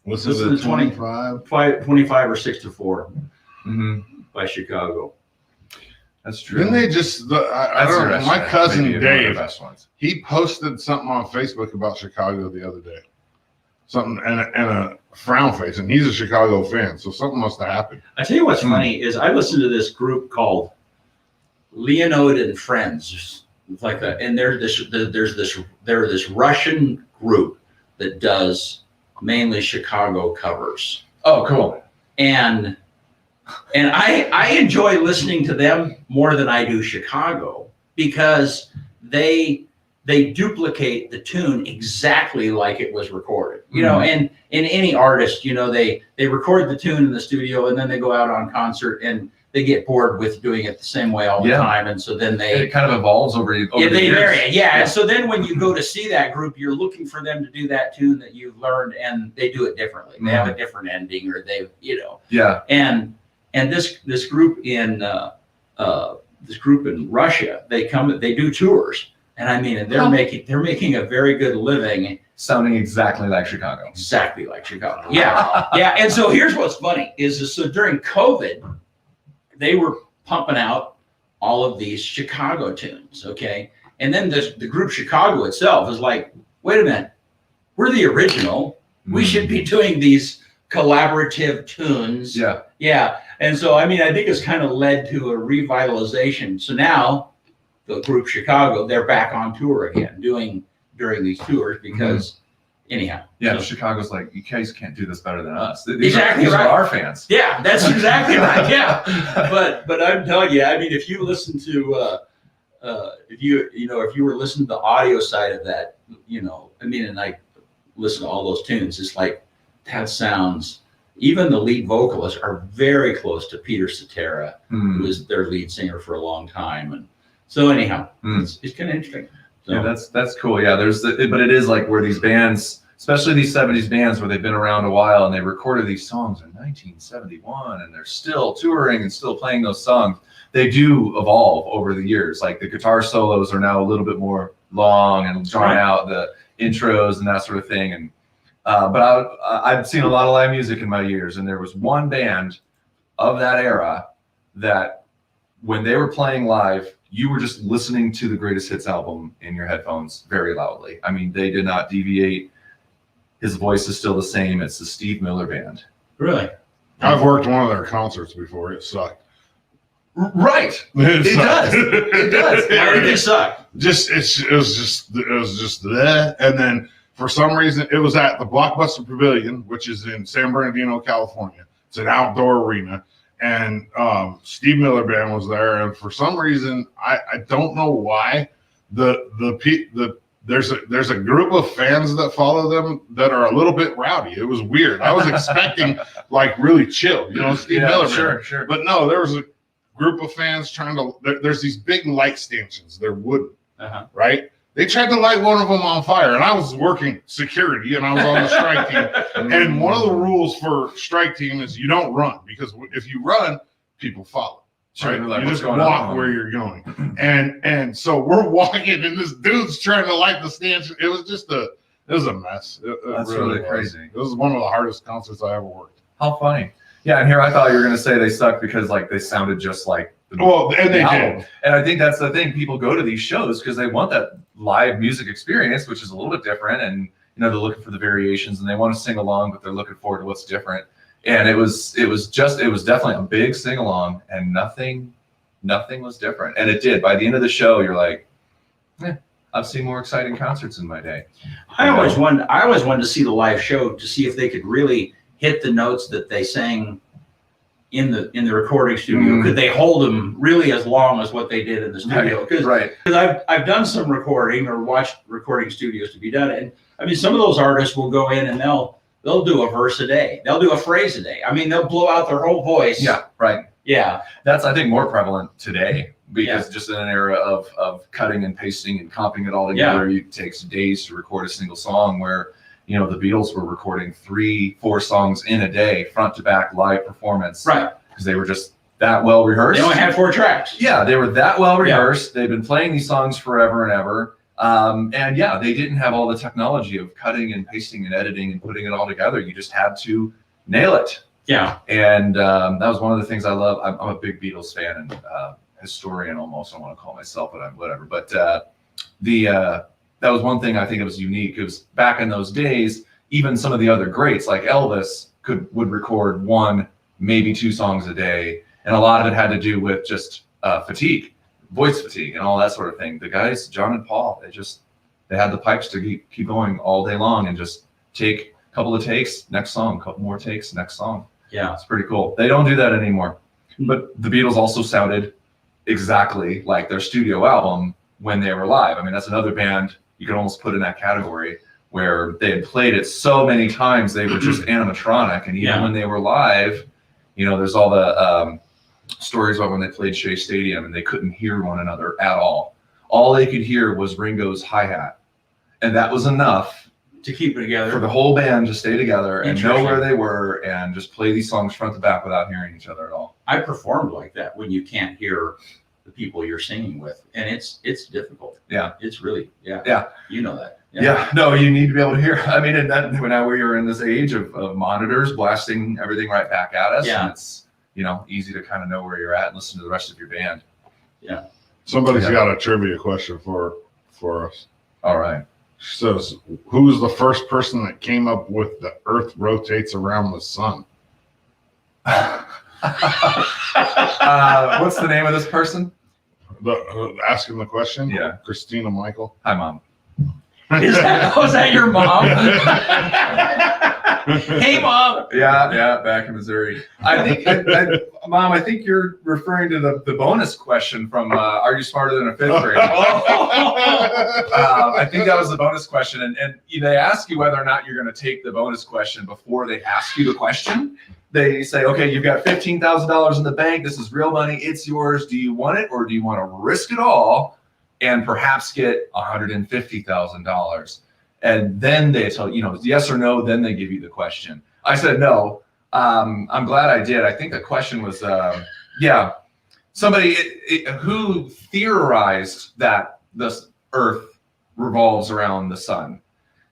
What's listen it? to 20 25. 25 or 6-4 Mm-hmm. by Chicago. That's true. Didn't they just? I That's don't know. interesting. My cousin Maybe one of the Dave, best ones. he posted something on Facebook about Chicago the other day. Something and a frown face, and he's a Chicago fan, so something must have happened. I tell you what's funny is I listened to this group called Leonid and Friends. It's like that, and they're this Russian group that does mainly Chicago covers. Oh, cool. And I enjoy listening to them more than I do Chicago because they duplicate the tune exactly like it was recorded. You know, and in any artist, you know, they record the tune in the studio and then they go out on concert and they get bored with doing it the same way all the time, and so then It kind of evolves over the they years. vary. Yeah. And so then when you go to see that group, you're looking for them to do that tune that you've learned, and they do it differently. They have a different ending, or they, you know. Yeah. And this group in Russia, they do tours, and I mean, and they're making a very good living, Sounding exactly like Chicago. exactly like Chicago. Yeah, yeah. And so here's what's funny is so during COVID, they were pumping out all of these Chicago tunes, okay? And then the group Chicago itself is like, wait a minute, we're the original. We should be doing these collaborative tunes. Yeah. Yeah. And so, I mean, I think it's kind of led to a revitalization. So now the group Chicago, they're back on tour again, during these tours because anyhow. Yeah, So- Chicago's like, you guys can't do this better than us. These Exactly are right. our fans. Yeah, that's exactly right. Yeah. But I'm telling you, I mean, if you listen to if you were listening to the audio side of that, you know, I mean, and I listen to all those tunes, it's like that sounds. Even the lead vocalists are very close to Peter Cetera, who was their lead singer for a long time, and so anyhow, it's kind of interesting. So, Yeah, that's cool. Yeah, but it is like where these bands, especially these 70s bands where they've been around a while and they recorded these songs in 1971 and they're still touring and still playing those songs. They do evolve over the years. Like the guitar solos are now a little bit more long and drawn out, the intros and that sort of thing. And but I've seen a lot of live music in my years, and there was one band of that era that when they were playing live, you were just listening to the Greatest Hits album in your headphones very loudly. I mean, they did not deviate. His voice is still the same. It's the Steve Miller Band. really, I've worked one of their concerts before. It sucked. Right. It does. It does. how did they suck? It was just that, and then for some reason it was at the Blockbuster Pavilion, which is in San Bernardino, California. It's an outdoor arena, and Steve Miller Band was there, and for some reason I don't know why there's a group of fans that follow them that are a little bit rowdy. It was weird. I was expecting like really chill, you know, Steve Miller Band. Sure. But no, there was a group of fans trying to. There's these big light stanchions. They're wooden, right? They tried to light one of them on fire, and I was working security, and I was on the strike team. And one of the rules for strike team is you don't run, because if you run, people follow. Sure, Right? like, You what's just going walk on? where you're going. And so we're walking, and this dude's trying to light the stanchion. It was a mess. That's really was. crazy. It was one of the hardest concerts I ever worked. How funny. Yeah, and here I thought you were going to say they sucked because like they sounded just like the Well, and they album. did. And I think that's the thing. People go to these shows because they want that live music experience, which is a little bit different. And, you know, they're looking for the variations and they want to sing along, but they're looking forward to what's different. And it was definitely a big sing along, and nothing was different. And it did. By the end of the show, you're like, I've seen more exciting concerts in my day. I always wanted to see the live show to see if they could really hit the notes that they sang in the recording studio. Could they hold them really as long as what they did in the studio? Because Right. I've done some recording or watched recording studios to be done, and I mean some of those artists will go in and they'll do a verse a day, they'll do a phrase a day. I mean they'll blow out their whole voice. Yeah, right. Yeah. That's, I think, more prevalent today because just in an era of cutting and pasting and comping it all together, it takes days to record a single song, where, you know, the Beatles were recording 3-4 songs in a day, front to back live performance. Right. Because they were just that well rehearsed. They only had 4 tracks. Yeah, they were that well rehearsed. They've been playing these songs forever and ever. And yeah, they didn't have all the technology of cutting and pasting and editing and putting it all together. You just had to nail it. Yeah. And that was one of the things I love. I'm a big Beatles fan and historian almost. I want to call myself, but I'm whatever. But that was one thing I think it was unique. It was back in those days, even some of the other greats like Elvis would record 1, maybe 2 songs a day. And a lot of it had to do with just fatigue, voice fatigue and all that sort of thing. The guys, John and Paul, they had the pipes to keep going all day long and just take a couple of takes, next song, a couple more takes, next song. Yeah, it's pretty cool. They don't do that anymore. But the Beatles also sounded exactly like their studio album when they were live. I mean, that's another band you could almost put in that category where they had played it so many times they were just animatronic. And even when they were live, you know, there's all the stories about when they played Shea Stadium and they couldn't hear one another at all. All they could hear was Ringo's hi-hat. And that was enough to keep it together for the whole band to stay together and know where they were and just play these songs front to back without hearing each other at all. I performed like that when you can't hear the people you're singing with, and it's difficult. Yeah, it's really you know that. Yeah, no, you need to be able to hear. I mean, and then now we are in this age of monitors blasting everything right back at us. Yeah, and it's, you know, easy to kind of know where you're at and listen to the rest of your band. Yeah. Somebody's got a trivia question for us. All right. She says, who was the first person that came up with the Earth rotates around the sun? What's the name of this person? Asking the question? Yeah. Christina Michael. Hi, Mom. Was that your mom? Hey, Mom. Yeah, back in Missouri. I think, Mom, I think you're referring to the bonus question from Are You Smarter Than a Fifth Grader? I think that was the bonus question. And they ask you whether or not you're going to take the bonus question before they ask you the question. They say, okay, you've got $15,000 in the bank. This is real money. It's yours. Do you want it, or do you want to risk it all and perhaps get $150,000? And then they tell you, yes or no, then they give you the question. I said no. I'm glad I did. I think the question was, somebody who theorized that the Earth revolves around the sun.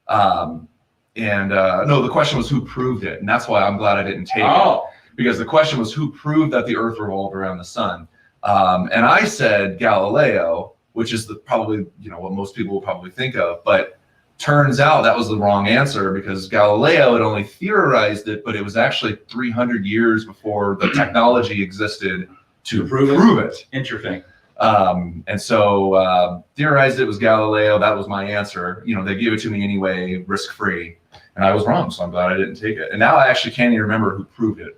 No, the question was who proved it. And that's why I'm glad I didn't take it. Because the question was who proved that the Earth revolved around the sun. And I said Galileo, which is probably what most people will probably think of. But turns out that was the wrong answer, because Galileo had only theorized it, but it was actually 300 years before the technology existed to prove it. Interesting. And so theorized it was Galileo. That was my answer. They gave it to me anyway, risk-free. And I was wrong, so I'm glad I didn't take it. And now I actually can't even remember who proved it.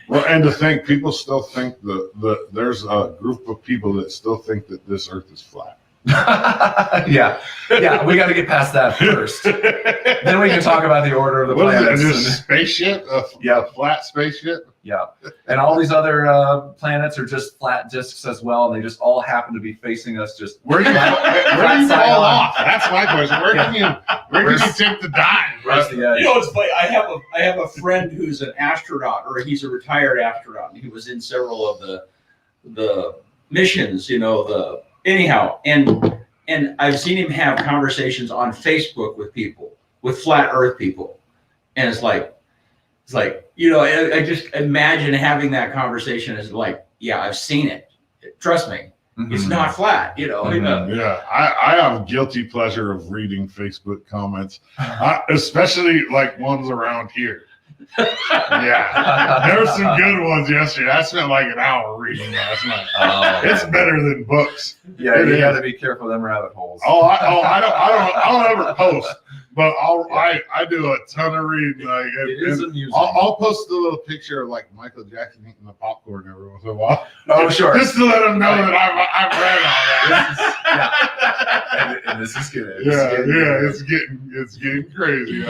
Well, and to think, people still think that there's a group of people that still think that this Earth is flat. Yeah, we got to get past that first. Then we can talk about the order of the What is planets. it? Just spaceship? A flat spaceship? Yeah, and all these other planets are just flat discs as well. And they just all happen to be facing us. Just Where do you side fall on. off? That's my question. Where can you take the dive? Where's the edge? You know, it's funny. I have a friend who's an astronaut, or he's a retired astronaut, and he was in several of the missions. Anyhow, and I've seen him have conversations on Facebook with people, with flat Earth people, and it's like I just imagine having that conversation as like, yeah, I've seen it. Trust me, it's not flat. Yeah, I have guilty pleasure of reading Facebook comments, especially like ones around here. Yeah, there were some good ones yesterday. I spent like an hour reading last night. It's better than books. Yeah, you got to be careful of them rabbit holes. I don't ever post, but I do a ton of reading. Like, it is amusing. I'll post a little picture of like Michael Jackson eating the popcorn every once in a while. Oh, sure. Just to let them know that I've read all that. And this is good. It's getting crazy.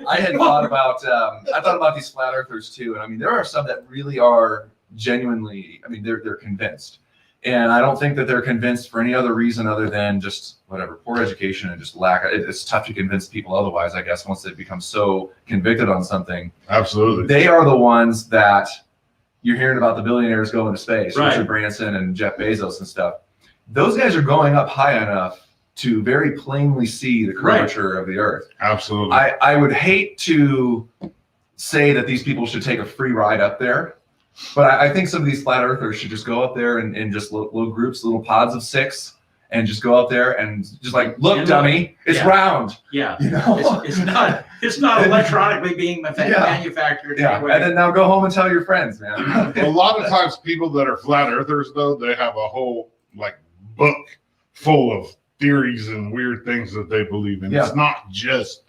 I had thought about these flat earthers too, and I mean there are some that really are genuinely. I mean they're convinced, and I don't think that they're convinced for any other reason other than just whatever poor education and just lack. It's tough to convince people otherwise. I guess once they become so convicted on something, Absolutely, they are the ones that you're hearing about the billionaires going to space, Right. Richard Branson and Jeff Bezos and stuff. Those guys are going up high enough to very plainly see the curvature of the Earth. Absolutely. I would hate to say that these people should take a free ride up there, but I think some of these flat earthers should just go up there in just little groups, little pods of 6, and just go up there and just like, look, dummy, it's round. Yeah, You know? it's not electronically being manufactured. Yeah, Anyway. and then now go home and tell your friends, man. A lot of times people that are flat earthers though, they have a whole like book full of theories and weird things that they believe in. Yeah. It's not just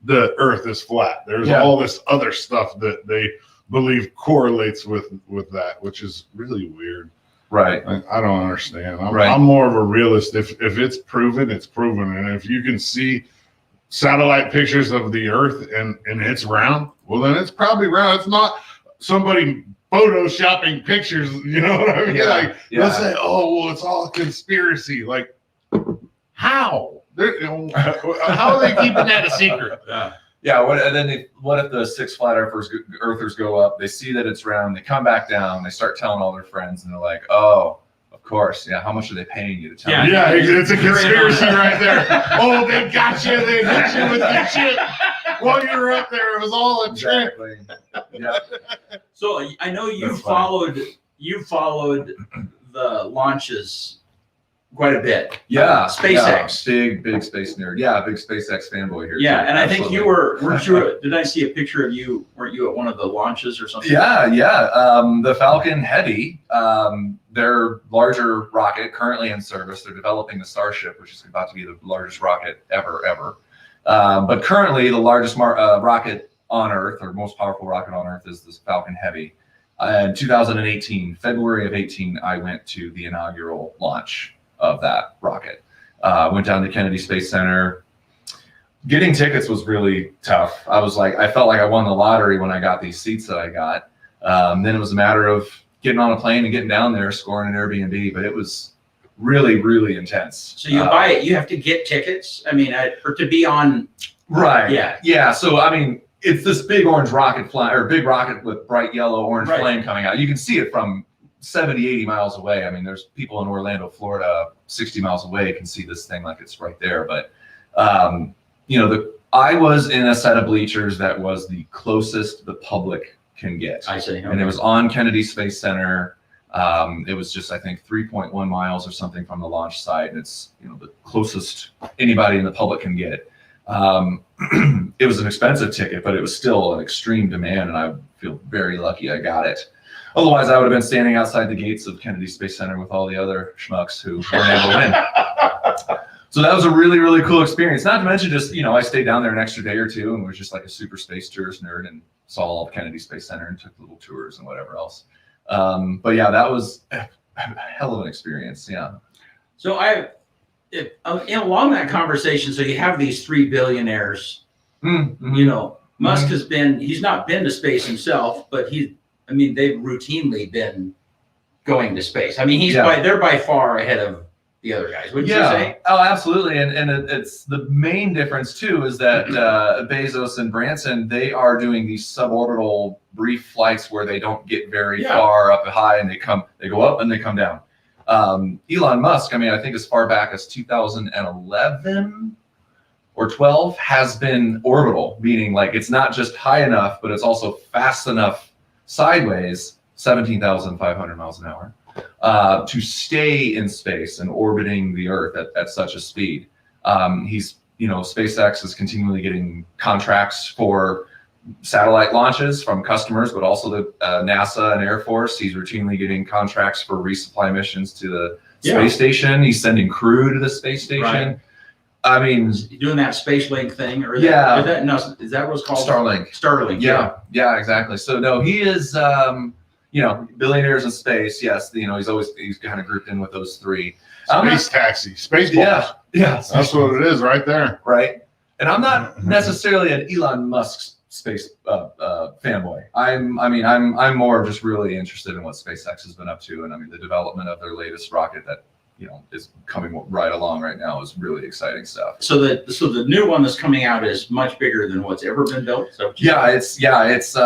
the earth is flat. There's Yeah. all this other stuff that they believe correlates with that, which is really weird. Right. I don't understand. Right. I'm more of a realist. If it's proven, it's proven. And if you can see satellite pictures of the earth and it's round, well then it's probably round. It's not somebody photoshopping pictures, you know what I mean? Yeah. Like Yeah. they'll say, oh well, it's all a conspiracy. Like how? How are they keeping that a secret? Yeah. What if the 6 flat earthers go up? They see that it's round. They come back down. They start telling all their friends, and they're like, "Oh, of course. Yeah. How much are they paying you to tell me?" Yeah, it's a conspiracy right there. Oh, they got you. They hit you with the shit while you were up there. It was all a trick. Exactly. Yeah. So I know you That's funny. followed the launches quite a bit. Yeah. SpaceX. Yeah, big space nerd. Yeah, big SpaceX fanboy here. Yeah, too. and I think Absolutely. you weren't you? Did I see a picture of you? Weren't you at one of the launches or something? Yeah. The Falcon Heavy, their larger rocket currently in service. They're developing the Starship, which is about to be the largest rocket ever. But currently, the largest rocket on Earth, or most powerful rocket on Earth, is this Falcon Heavy. In 2018, February of 18, I went to the inaugural launch of that rocket. Went down to Kennedy Space Center. Getting tickets was really tough. I felt like I won the lottery when I got these seats that I got. Then it was a matter of getting on a plane and getting down there, scoring an Airbnb, but it was really, really intense. So you buy it, you have to get tickets. I mean, or to be on. Right. Yeah. Yeah. So, I mean, it's this big orange rocket big rocket with bright yellow orange Right. flame coming out. You can see it from 70, 80 miles away. I mean, there's people in Orlando, Florida, 60 miles away can see this thing like it's right there. But, I was in a set of bleachers that was the closest the public can get. I see. And it was on Kennedy Space Center. It was just, I think, 3.1 miles or something from the launch site. And it's, the closest anybody in the public can get. It was an expensive ticket, but it was still an extreme demand. And I feel very lucky I got it. Otherwise, I would have been standing outside the gates of Kennedy Space Center with all the other schmucks who weren't able to win. So that was a really, really cool experience. Not to mention just, I stayed down there an extra day or two and was just like a super space tourist nerd and saw all of Kennedy Space Center and took little tours and whatever else. But yeah, that was a hell of an experience. Yeah. So along that conversation, so you have these three billionaires. Mm-hmm. You know, Musk he's not been to space himself, but they've routinely been going to space. I mean, they're by far ahead of the other guys. Wouldn't you say? Oh, absolutely. And it's the main difference too is that Bezos and Branson, they are doing these suborbital brief flights where they don't get very far up high, and they go up and they come down. Elon Musk, I mean, I think as far back as 2011 or 12 has been orbital, meaning like it's not just high enough, but it's also fast enough sideways, 17,500 miles an hour, to stay in space and orbiting the Earth at such a speed. SpaceX is continually getting contracts for satellite launches from customers, but also the NASA and Air Force. He's routinely getting contracts for resupply missions to the space station. He's sending crew to the space station. Right. I mean, doing that space link thing, or is that what it's called? Starlink. Starlink. Yeah, exactly. So no, he is, billionaires in space. Yes, he's kind of grouped in with those three. Space taxi, space balls. Yeah, that's what it is right there. Right. And I'm not necessarily an Elon Musk space fanboy. I'm more just really interested in what SpaceX has been up to, and I mean the development of their latest rocket that is coming right along right now is really exciting stuff. So the new one that's coming out is much bigger than what's ever been built. So it's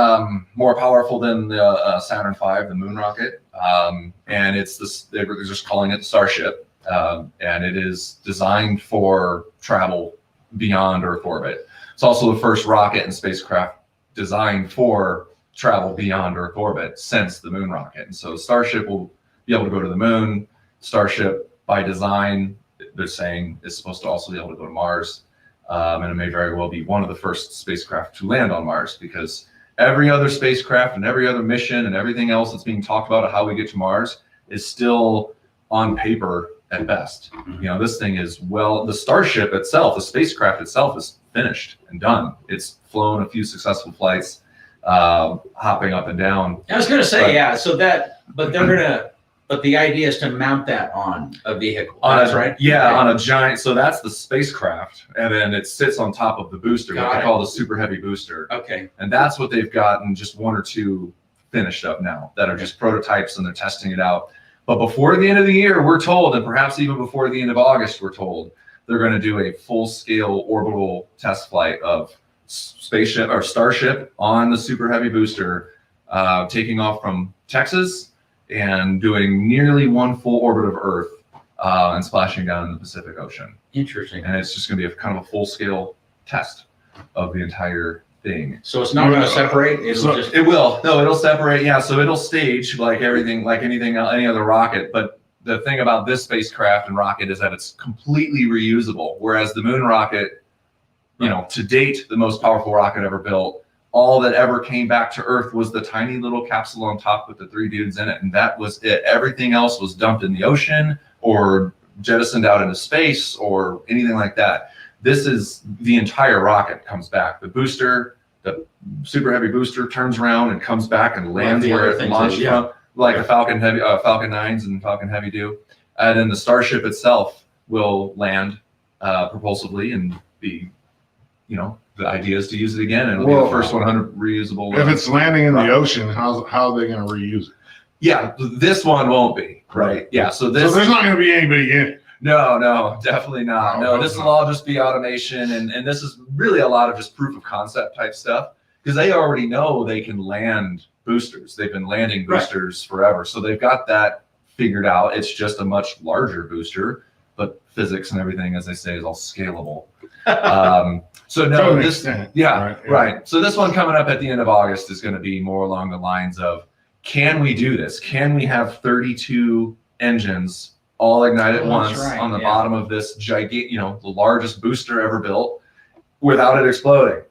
more powerful than the Saturn V, the moon rocket, and they're just calling it the Starship, and it is designed for travel beyond Earth orbit. It's also the first rocket and spacecraft designed for travel beyond Earth orbit since the moon rocket. And so Starship will be able to go to the moon. Starship, by design, they're saying, is supposed to also be able to go to Mars. And it may very well be one of the first spacecraft to land on Mars, because every other spacecraft and every other mission and everything else that's being talked about of how we get to Mars is still on paper at best. This thing is, the Starship itself, the spacecraft itself is finished and done. It's flown a few successful flights, hopping up and down. I was going to say, but the idea is to mount that on a vehicle. That's right. Yeah, on a giant. So that's the spacecraft, and then it sits on top of the booster, what they call the super heavy booster. Okay. And that's what they've gotten just one or two finished up now that are just prototypes, and they're testing it out. But before the end of the year, we're told, and perhaps even before the end of August, we're told they're going to do a full-scale orbital test flight of spaceship or Starship on the super heavy booster, taking off from Texas and doing nearly one full orbit of Earth and splashing down in the Pacific Ocean. Interesting. And it's just going to be a kind of a full-scale test of the entire thing. So it's not going to separate? It will. No, it'll separate. Yeah, so it'll stage like everything, like any other rocket. But the thing about this spacecraft and rocket is that it's completely reusable, whereas the moon rocket, to date, the most powerful rocket ever built, all that ever came back to Earth was the tiny little capsule on top with the three dudes in it, and that was it. Everything else was dumped in the ocean or jettisoned out into space or anything like that. This is the entire rocket comes back. The booster, the super heavy booster, turns around and comes back and lands where it launched from, like the Falcon 9s and Falcon Heavy do. And then the Starship itself will land propulsively and be, the idea is to use it again, and it'll be the first 100 reusable. If it's landing in the ocean, how are they going to reuse it? Yeah, this one won't be, right? Yeah, so there's not going to be anybody in it. No, definitely not. No, this will all just be automation, and this is really a lot of just proof of concept type stuff, because they already know they can land boosters. They've been landing boosters forever, so they've got that figured out. It's just a much larger booster, but physics and everything, as they say, is all scalable. So no, right. So this one coming up at the end of August is going to be more along the lines of, can we do this? Can we have 32 engines all ignite at once on the bottom of this gigantic, the largest booster ever built, without it exploding?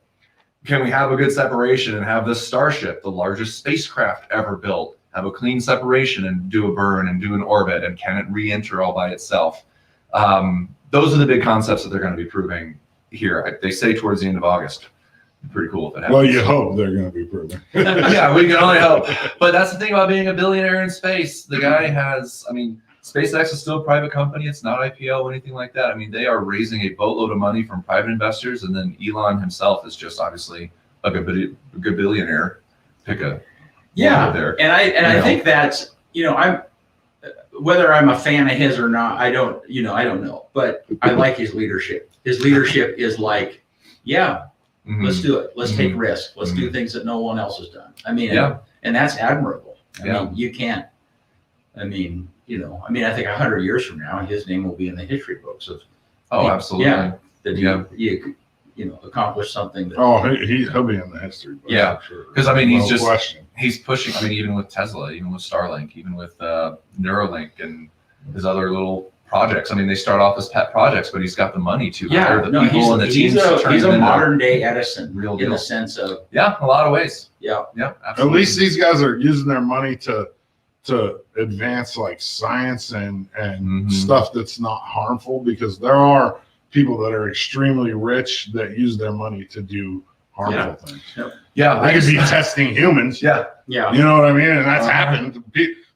Can we have a good separation and have this Starship, the largest spacecraft ever built, have a clean separation and do a burn and do an orbit, and can it re-enter all by itself? Those are the big concepts that they're going to be proving here. They say towards the end of August. Pretty cool if it happens. Well, you hope they're going to be proven. Yeah, we can only hope. But that's the thing about being a billionaire in space. The guy has, SpaceX is still a private company. It's not IPO or anything like that. I mean, they are raising a boatload of money from private investors, and then Elon himself is just obviously a good billionaire. Pick a Yeah, word there. and I You know. think that's, I'm whether I'm a fan of his or not, I don't know, but I like his leadership. His leadership is like, yeah, Mhm. let's do it. Let's take risks. Let's do things that no one else has done. I mean, Yeah. and that's admirable. I Yeah. mean, you can't. I mean, I think 100 years from now, his name will be in the history books of Oh, absolutely. Yeah. that Yeah. you accomplished something that. Oh, he'll be in the history book. Yeah. for sure. 'Cause, I mean, he's No just- question. He's pushing. I mean, even with Tesla, even with Starlink, even with Neuralink and his other little projects. I mean, they start off as pet projects, but he's got the money to hire the people and the teams to turn he's it a into modern day Edison real in deal. the sense of Yeah, a lot of ways. yeah. Yeah, At absolutely. least these guys are using their money to advance like science and Mhm. stuff that's not harmful, because there are people that are extremely rich that use their money to do harmful things. Yeah, They could be testing humans. Yeah, Yeah. You know what I mean? And that's Uh-huh. happened.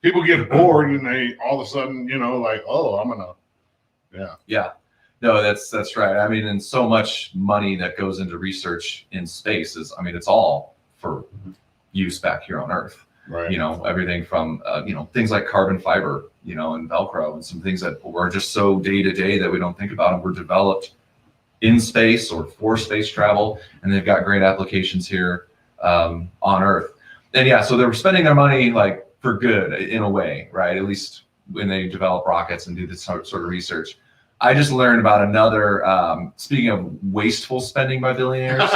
People get bored and they all of a sudden, like, oh, I'm gonna, yeah. No, that's right. I mean, and so much money that goes into research in space is, I mean, it's all for use back here on Earth. right. Everything from things like carbon fiber, and Velcro, and some things that were just so day to day that we don't think about, and were developed in space or for space travel, and they've got great applications here on Earth. And yeah, so they're spending their money like for good in a way, right? At least when they develop rockets and do this sort of research. I just learned about another. Speaking of wasteful spending by billionaires,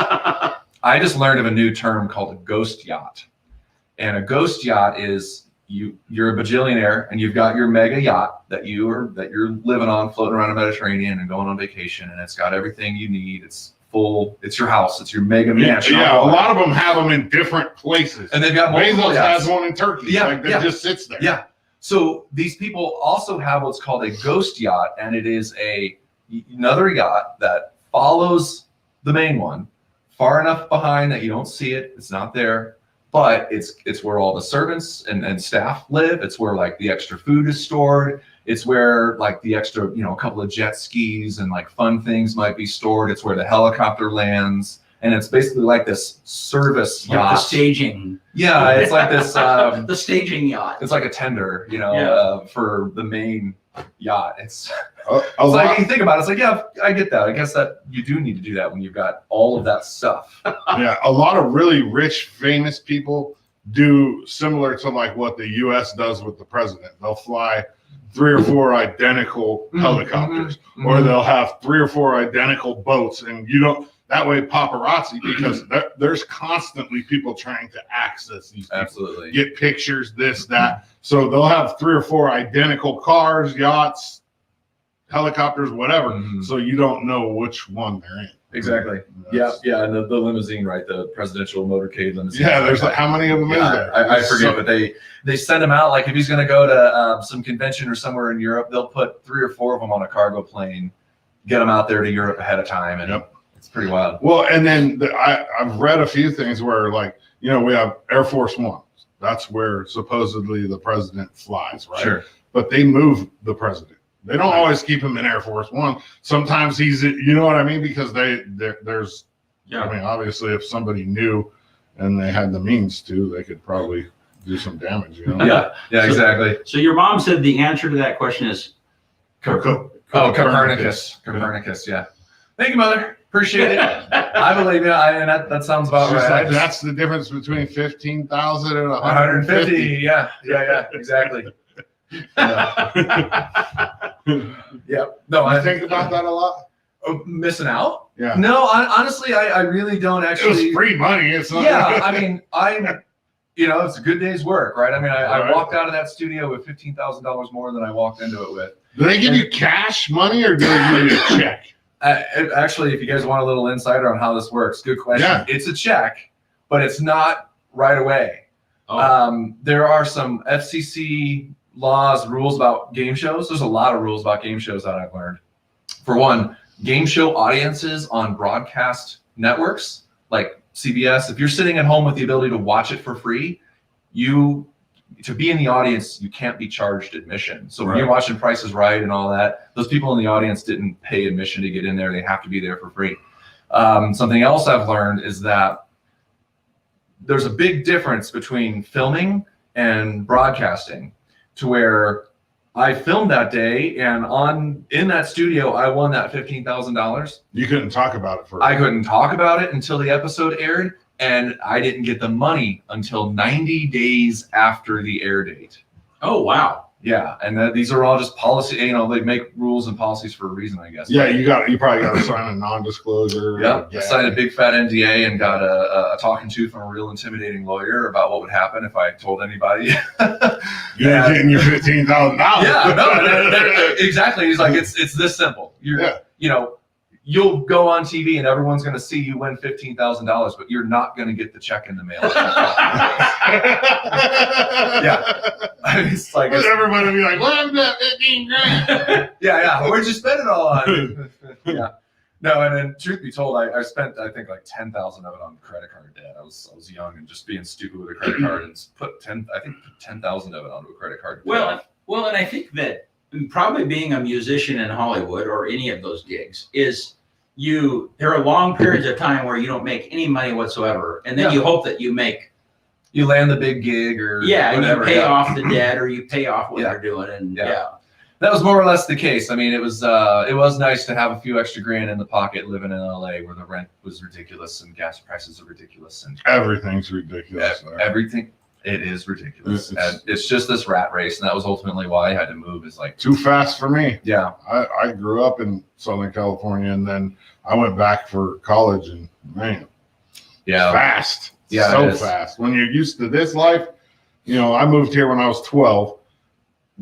I just learned of a new term called a ghost yacht. And a ghost yacht is you're a bajillionaire and you've got your mega yacht that you're living on, floating around the Mediterranean and going on vacation, and it's got everything you need. It's full. It's your house. It's your mega mansion. Yeah, a lot of them have them in different places. And they've got multiple Bezos yachts. has one in Turkey. Yeah, like that yeah. just sits there. Yeah. So these people also have what's called a ghost yacht, and it is another yacht that follows the main one far enough behind that you don't see it. It's not there, but it's where all the servants and staff live. It's where like the extra food is stored. It's where like the extra, a couple of jet skis and like fun things might be stored. It's where the helicopter lands. And it's basically like this service Like the yacht. staging. Yeah, it's like this. The staging yacht. It's like a tender, for the main yacht. It's A like lot, you think about it, it's like, yeah, I get that. I guess that you do need to do that when you've got all of that stuff. yeah, a lot of really rich, famous people do similar to like what the U.S. does with the president. They'll fly 3 or 4 identical helicopters, or they'll have 3 or 4 identical boats, and that way paparazzi, because there's constantly people trying to access these people. Absolutely. Get pictures, this, that. So they'll have 3 or 4 identical cars, yachts, helicopters, whatever. Mhm. So you don't know which one they're in. Exactly. That's- Yeah, and the limousine, right? The presidential motorcade limousine. Yeah, there's like, how many of them is Yeah, there? I forget, but they send him out. Like if he's going to go to some convention or somewhere in Europe, they'll put 3 or 4 of them on a cargo plane, get them out there to Europe ahead of time, and Yep. it's pretty wild. Well, and then I've read a few things where like, we have Air Force One. That's where supposedly the president flies, right? Sure. But they move the president. They don't always keep him in Air Force One. Sometimes he's, you know what I mean? Because there's, Yeah. I mean, obviously if somebody knew and they had the means to, they could probably do some damage, Yeah, exactly. So your mom said the answer to that question is Copernicus. Copernicus, yeah. Thank you, Mother. Appreciate it. I believe you. And that sounds about It's just right. like, that's the difference between 15,000 and 150. 150. Yeah, exactly. Yeah. No, I I think about that a lot. missing out. Yeah. No, honestly, I really don't It actually. was free money. It's not. Yeah, I mean, it's a good day's work, right? I mean, I Right. walked out of that studio with $15,000 more than I walked into it with. Do they give you cash money or do they give you a check? Actually, if you guys want a little insider on how this works, good question. Yeah. It's a check, but it's not right away. There are some FCC laws, rules about game shows. There's a lot of rules about game shows that I've learned. For one, game show audiences on broadcast networks like CBS, if you're sitting at home with the ability to watch it for free, you to be in the audience, you can't be charged admission. So when Right. you're watching Price is Right and all that, those people in the audience didn't pay admission to get in there. They have to be there for free. Something else I've learned is that there's a big difference between filming and broadcasting, to where I filmed that day, and in that studio, I won that $15,000. You couldn't talk about it for. I couldn't talk about it until the episode aired, and I didn't get the money until 90 days after the air date. Oh, wow. Yeah, and these are all just policy. You know, they make rules and policies for a reason, I guess. Yeah, you probably got to sign a non-disclosure. Yeah, I signed a big fat NDA and got a talking to from a real intimidating lawyer about what would happen if I told anybody. You're getting your $15,000. Yeah, no, exactly. He's like, it's this simple. You'll go on TV and everyone's going to see you win $15,000, but you're not going to get the check in the mail. Yeah, it's like everybody will be like, "Well, I've got 15 grand." yeah. Where'd you spend it all on? Yeah. No, and then truth be told, I spent I think like 10,000 of it on credit card debt. I was young and just being stupid with a credit card, and put 10,000 of it onto a credit card. Well, and I think that probably being a musician in Hollywood or any of those gigs is there are long periods of time where you don't make any money whatsoever, and then you hope that you land the big gig or whatever, and you pay off the debt or you pay off what you're doing, and that was more or less the case. I mean, it was nice to have a few extra grand in the pocket living in LA, where the rent was ridiculous and gas prices are ridiculous and everything's ridiculous. Everything. It is ridiculous. It's just this rat race, and that was ultimately why I had to move. Is like too fast for me. Yeah, I grew up in Southern California, and then I went back for college, and man, fast. Yeah, so fast. When you're used to this life, I moved here when I was 12,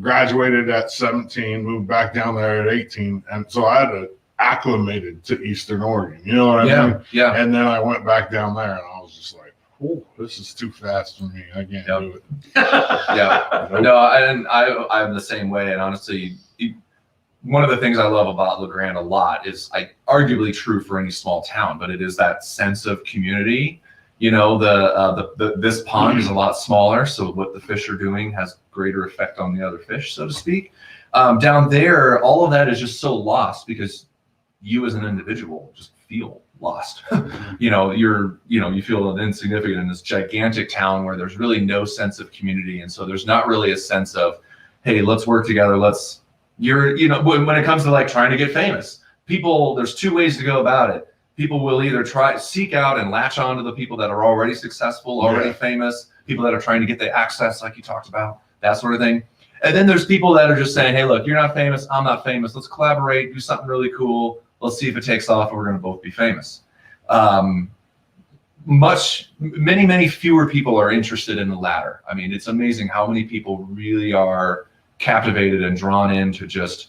graduated at 17, moved back down there at 18, and so I had acclimated to Eastern Oregon. You know what I mean? Yeah. And then I went back down there, and I was just like, "Oh, this is too fast for me. I can't do it." Yeah. No, I'm the same way. And honestly, one of the things I love about LeGrand a lot is arguably true for any small town, but it is that sense of community. This pond is a lot smaller, so what the fish are doing has greater effect on the other fish, so to speak. Down there, all of that is just so lost because you as an individual just feel lost. You feel insignificant in this gigantic town where there's really no sense of community, and so there's not really a sense of, hey, let's work together. When it comes to trying to get famous, there's two ways to go about it. People will either seek out and latch on to the people that are already successful, already famous, people that are trying to get the access like you talked about, that sort of thing. And then there's people that are just saying, hey, look, you're not famous, I'm not famous. Let's collaborate, do something really cool. Let's see if it takes off and we're going to both be famous. Many fewer people are interested in the latter. I mean, it's amazing how many people really are captivated and drawn into just,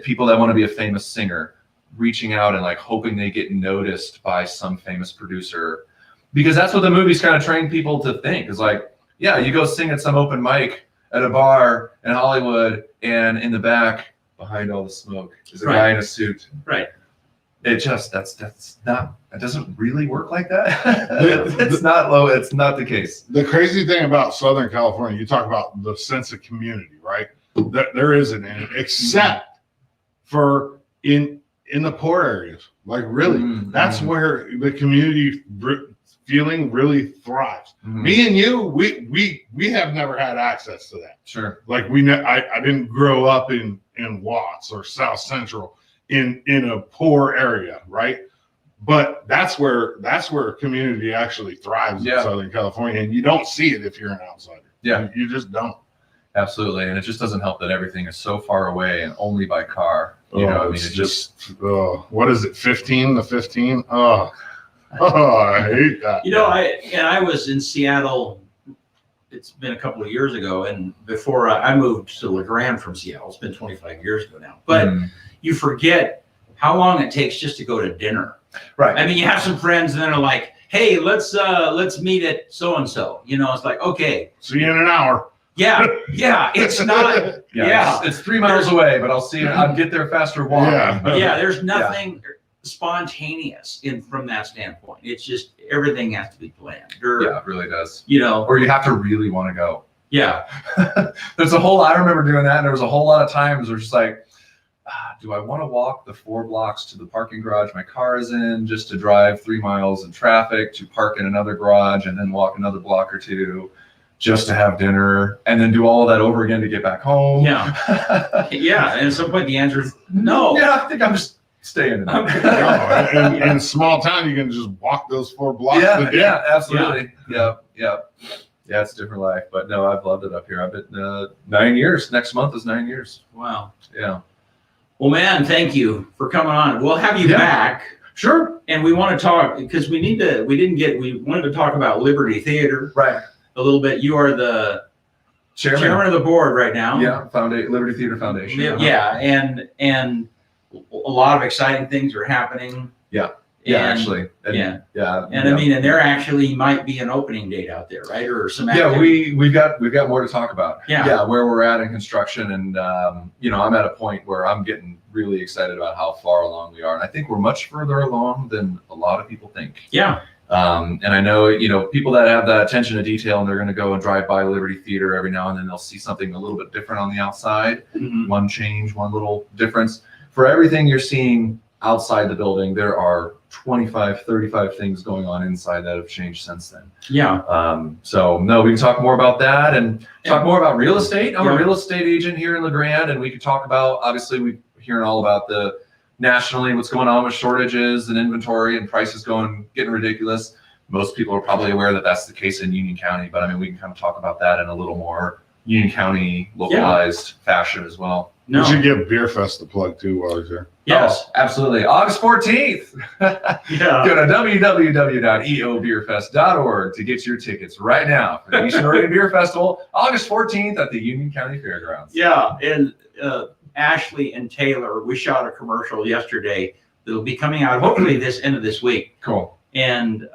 people that want to be a famous singer, reaching out and hoping they get noticed by some famous producer, because that's what the movies kind of train people to think is you go sing at some open mic at a bar in Hollywood, and in the back behind all the smoke is a guy in a suit. Right. It just that doesn't really work like that. It's not the case. The crazy thing about Southern California, you talk about the sense of community, right? There isn't any, except for in the poor areas. That's where the community feeling really thrives. Mm-hmm. Me and you, we have never had access to that. Sure. I didn't grow up in Watts or South Central in a poor area, right? But that's where community actually thrives in Southern California, and you don't see it if you're an outsider. Yeah, you just don't. Absolutely, and it just doesn't help that everything is so far away and only by car. It's just what is it? 15 to 15. I hate that. I was in Seattle. It's been a couple of years ago, and before I moved to LeGrand from Seattle. It's been 25 years ago now. But you forget how long it takes just to go to dinner. Right. I mean, you have some friends, and then are like, "Hey, let's meet at so and so." It's like, okay, see you in an hour. Yeah, it's not. It's 3 miles away, but I'll get there faster walking. Yeah, there's nothing. spontaneous from that standpoint. It's just everything has to be planned. Or, Yeah, it really does. you know, Or you have to really want to go. yeah, There's a whole, I remember doing that, and there was a whole lot of times where it's just like, do I want to walk the 4 blocks to the parking garage my car is in just to drive 3 miles in traffic to park in another garage and then walk another block or 2 just to have dinner and then do all of that over again to get back home? yeah, yeah. And at some point the answer is no. Yeah, I think I'm just staying in No, in small town, you can just walk those 4 blocks. Yeah, a day. yeah, absolutely. Yeah. Yeah, it's a different life. But no, I've loved it up here. I've been 9 years. Next month is 9 years. Wow. Yeah. Well, man, thank you for coming on. We'll have you Yeah. back. Sure. And we want to talk because we wanted to talk about Liberty Theater Right. a little bit. You are the chairman of the board right now. Yeah, Liberty Theater Foundation. Yeah, and a lot of exciting things are happening. Yeah, And- actually. yeah. Yeah. And I mean, and there actually might be an opening date out there, right? Or some Yeah, activity. we've got more to talk about. Yeah. Where we're at in construction, and I'm at a point where I'm getting really excited about how far along we are, and I think we're much further along than a lot of people think. Yeah. And I know, people that have that attention to detail, and they're going to go and drive by Liberty Theater every now and then, they'll see something a little bit different on the outside. Mhm. One change, one little difference. For everything you're seeing outside the building, there are 25, 35 things going on inside that have changed since then. Yeah. So no, we can talk more about that and talk more about real estate. I'm Yeah. a real estate agent here in LeGrand, and we could talk about, obviously we're hearing all about the nationally, what's going on with shortages and inventory and prices getting ridiculous. Most people are probably aware that that's the case in Union County, but I mean, we can kind of talk about that in a little more Union County localized fashion as well. No. We should give Beer Fest a plug too while he's here. Yes. Oh, absolutely. August 14th. Yeah. Go to www.eobbeerfest.org to get your tickets right now for the Eastern Oregon Beer Festival, August 14th at the Union County Fairgrounds. Yeah. And Ashley and Taylor, we shot a commercial yesterday that'll be coming out hopefully this end of this week. Cool. And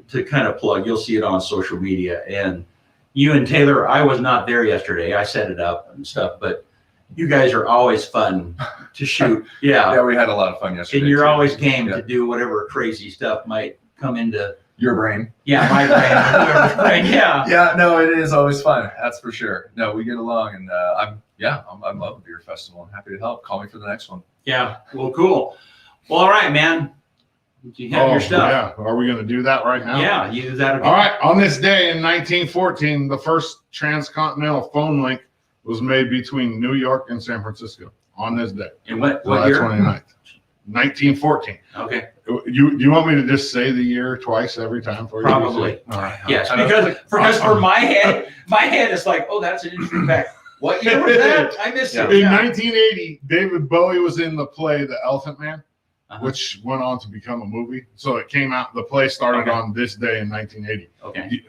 to kind of plug, you'll see it on social media. And you and Taylor, I was not there yesterday. I set it up and stuff, but you guys are always fun to shoot. Yeah. Yeah, we had a lot of fun yesterday. And you're too. always game Yeah. to do whatever crazy stuff might come into, Your brain. yeah, my brain, whoever's brain. Yeah. Yeah, no, it is always fun. That's for sure. No, we get along, and I love the beer festival. I'm happy to help. Call me for the next one. Yeah. Well, cool. Well, all right, man. You have your stuff. Yeah. Are we going to do that right now? Yeah. You that. All right. On this day in 1914, the first transcontinental phone link was made between New York and San Francisco on this day. And what July year? 29th, 1914. Okay. You want me to just say the year twice every time for you? Probably. All right. Yes, because for my head it's like, oh, that's an interesting fact. What year was that? I missed it. In Yeah. 1980, David Bowie was in the play The Elephant Man, Uh-huh. which went on to become a movie. So it came out. The play started Okay. on this day in 1980. Okay.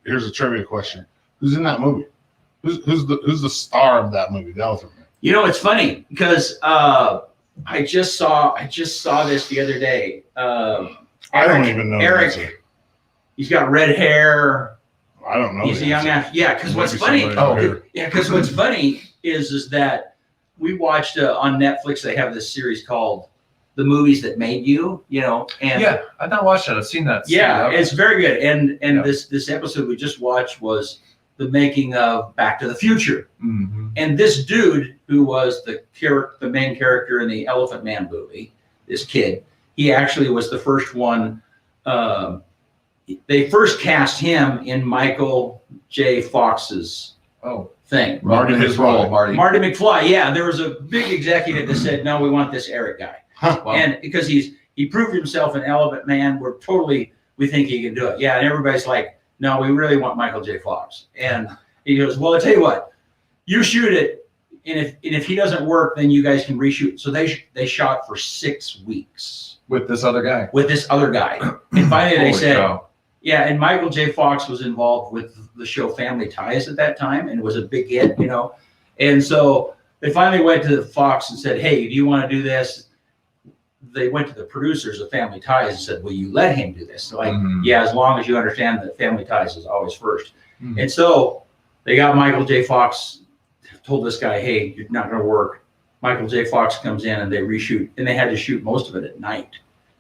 Here's a trivia question: who's in that movie? Who's the star of that movie, The Elephant Man? You know, it's funny because I just saw this the other day. I don't even know. the Eric. answer. He's got red hair. I don't know. He's the a young answer. actor. Yeah, because what's Maybe funny? somebody here. Yeah, because what's funny is that we watched on Netflix. They have this series called "The Movies That Made You." You know, and Yeah, I've not watched that. I've seen that. yeah, it's very good. And Yeah. this episode we just watched was the making of Back to the Future. Mm-hmm. And this dude who was the main character in the Elephant Man movie, this kid, he actually was the first one. They first cast him in Michael J. Fox's Oh, thing. Marty his McFly. role, Marty. Marty McFly. Yeah, there was a big executive that said, "No, we want this Eric guy," Wow. and because he proved himself in Elephant Man, we think he can do it. Yeah, and everybody's like, "No, we really want Michael J. Fox." And he goes, "Well, I tell you what, you shoot it, and if he doesn't work, then you guys can reshoot." So they shot for 6 weeks With this other guy. with this other guy, and finally they Holy said, cow. "Yeah." And Michael J. Fox was involved with the show Family Ties at that time, and it was a big hit, you know. And so they finally went to Fox and said, "Hey, do you want to do this?" They went to the producers of Family Ties and said, "Will you let him do this?" So like, Mhm. yeah, as long as you understand that Family Ties is always first. Mhm. And so they got Michael J. Fox, told this guy, "Hey, you're not going to work. Michael J. Fox comes in and they reshoot, and they had to shoot most of it at night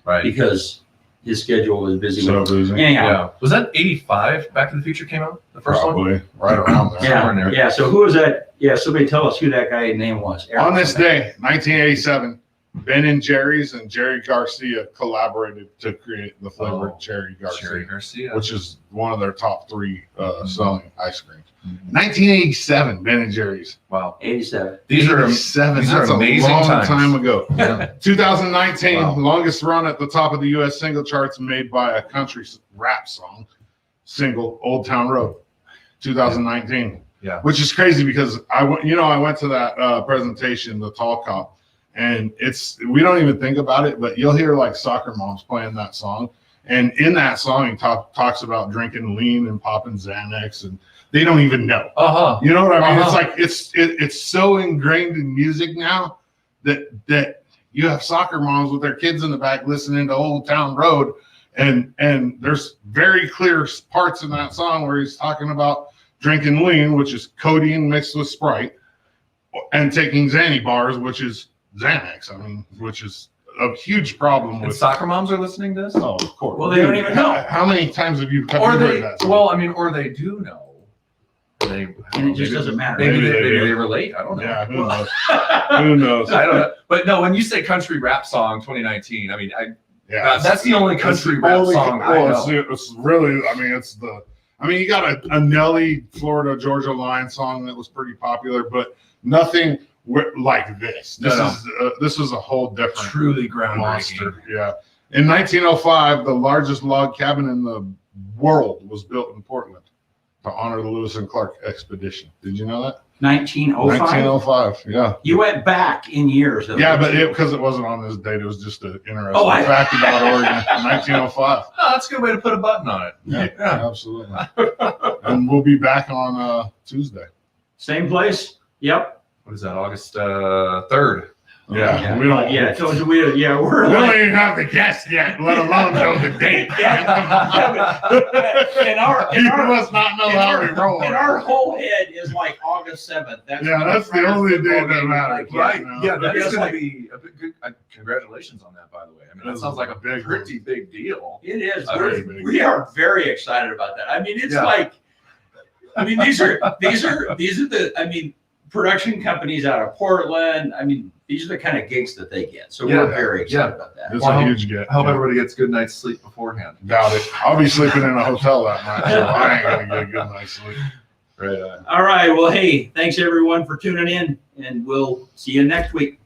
Right. because his schedule was busy. So with busy. anyhow. Yeah. Was that 85 Back to the Future came out? The first one? Probably right around there. Somewhere in there. Yeah. So who was that? Yeah. Somebody tell us who that guy's name was. On this day, 1987, Ben and Jerry's and Jerry Garcia collaborated to create the flavored Cherry Garcia, Cherry Garcia. which is one of their top 3 selling ice creams. Mhm. 1987, Ben and Jerry's. Wow. 87. These are 87. these are That's amazing a long times. time ago. Yeah. 2019, Wow. longest run at the top of the U.S. single charts made by a country rap song single, Old Town Road, 2019. Yeah. Which is crazy because I went to that presentation, the Tall Cop, and we don't even think about it, but you'll hear like soccer moms playing that song. And in that song, he talks about drinking lean and popping Xanax, and they don't even know. Uh-huh. You know what I mean? Uh-huh. It's like it's so ingrained in music now that you have soccer moms with their kids in the back listening to Old Town Road, and there's very clear parts in that song where he's talking about drinking lean, which is codeine mixed with Sprite, and taking Xanny bars, which is Xanax. I mean, which is a huge problem And with soccer moms are listening to this? Oh, of course. Well, they don't even know. How many times have you Or heard they, that song? well, I mean, or they do know. They, And it just doesn't matter. Maybe Maybe they, they maybe do. they relate. I don't know. Yeah, who knows? Who knows? I don't know. But no, when you say country rap song 2019, I mean, Yeah, that's the only country rap song I know. It's really, you got a Nelly Florida Georgia Line song that was pretty popular, but nothing like this. This is a whole different Truly groundbreaking. monster. Yeah. In 1905, the largest log cabin in the world was built in Portland to honor the Lewis and Clark expedition. Did you know that? 1905. 1905. Yeah. You went back in years. Though. Yeah, but because it wasn't on this date, it was just an interesting Oh, fact about Oregon. 1905. No, that's a good way to put a button on it. Yeah, absolutely. And we'll be back on Tuesday. Same place. Yep. What is that? August 3rd. Yeah, we don't. Yeah, I told you we're We don't like. even have the guest yet, let alone know the date. In our You must not know how we roll. in our whole head is like August 7th. That's Yeah, when that's the Friars only football day that game is matters. like, Right. No. Yeah, that It's is going like- to be a big, good. Congratulations on that, by the way. I mean, that This sounds is like a a big pretty big deal. It is. Very big. We are very excited about that. I mean, it's Yeah. like, I mean, these are the, I mean, production companies out of Portland. I mean, these are the kind of gigs that they get. So Yeah. we're very excited about that. It's Well, a huge get. I hope everybody gets a good night's sleep beforehand. Doubt it. I'll be sleeping in a hotel that night, so I ain't gonna get a good night's sleep. Right. All right. Well, hey, thanks everyone for tuning in, and we'll see you next week.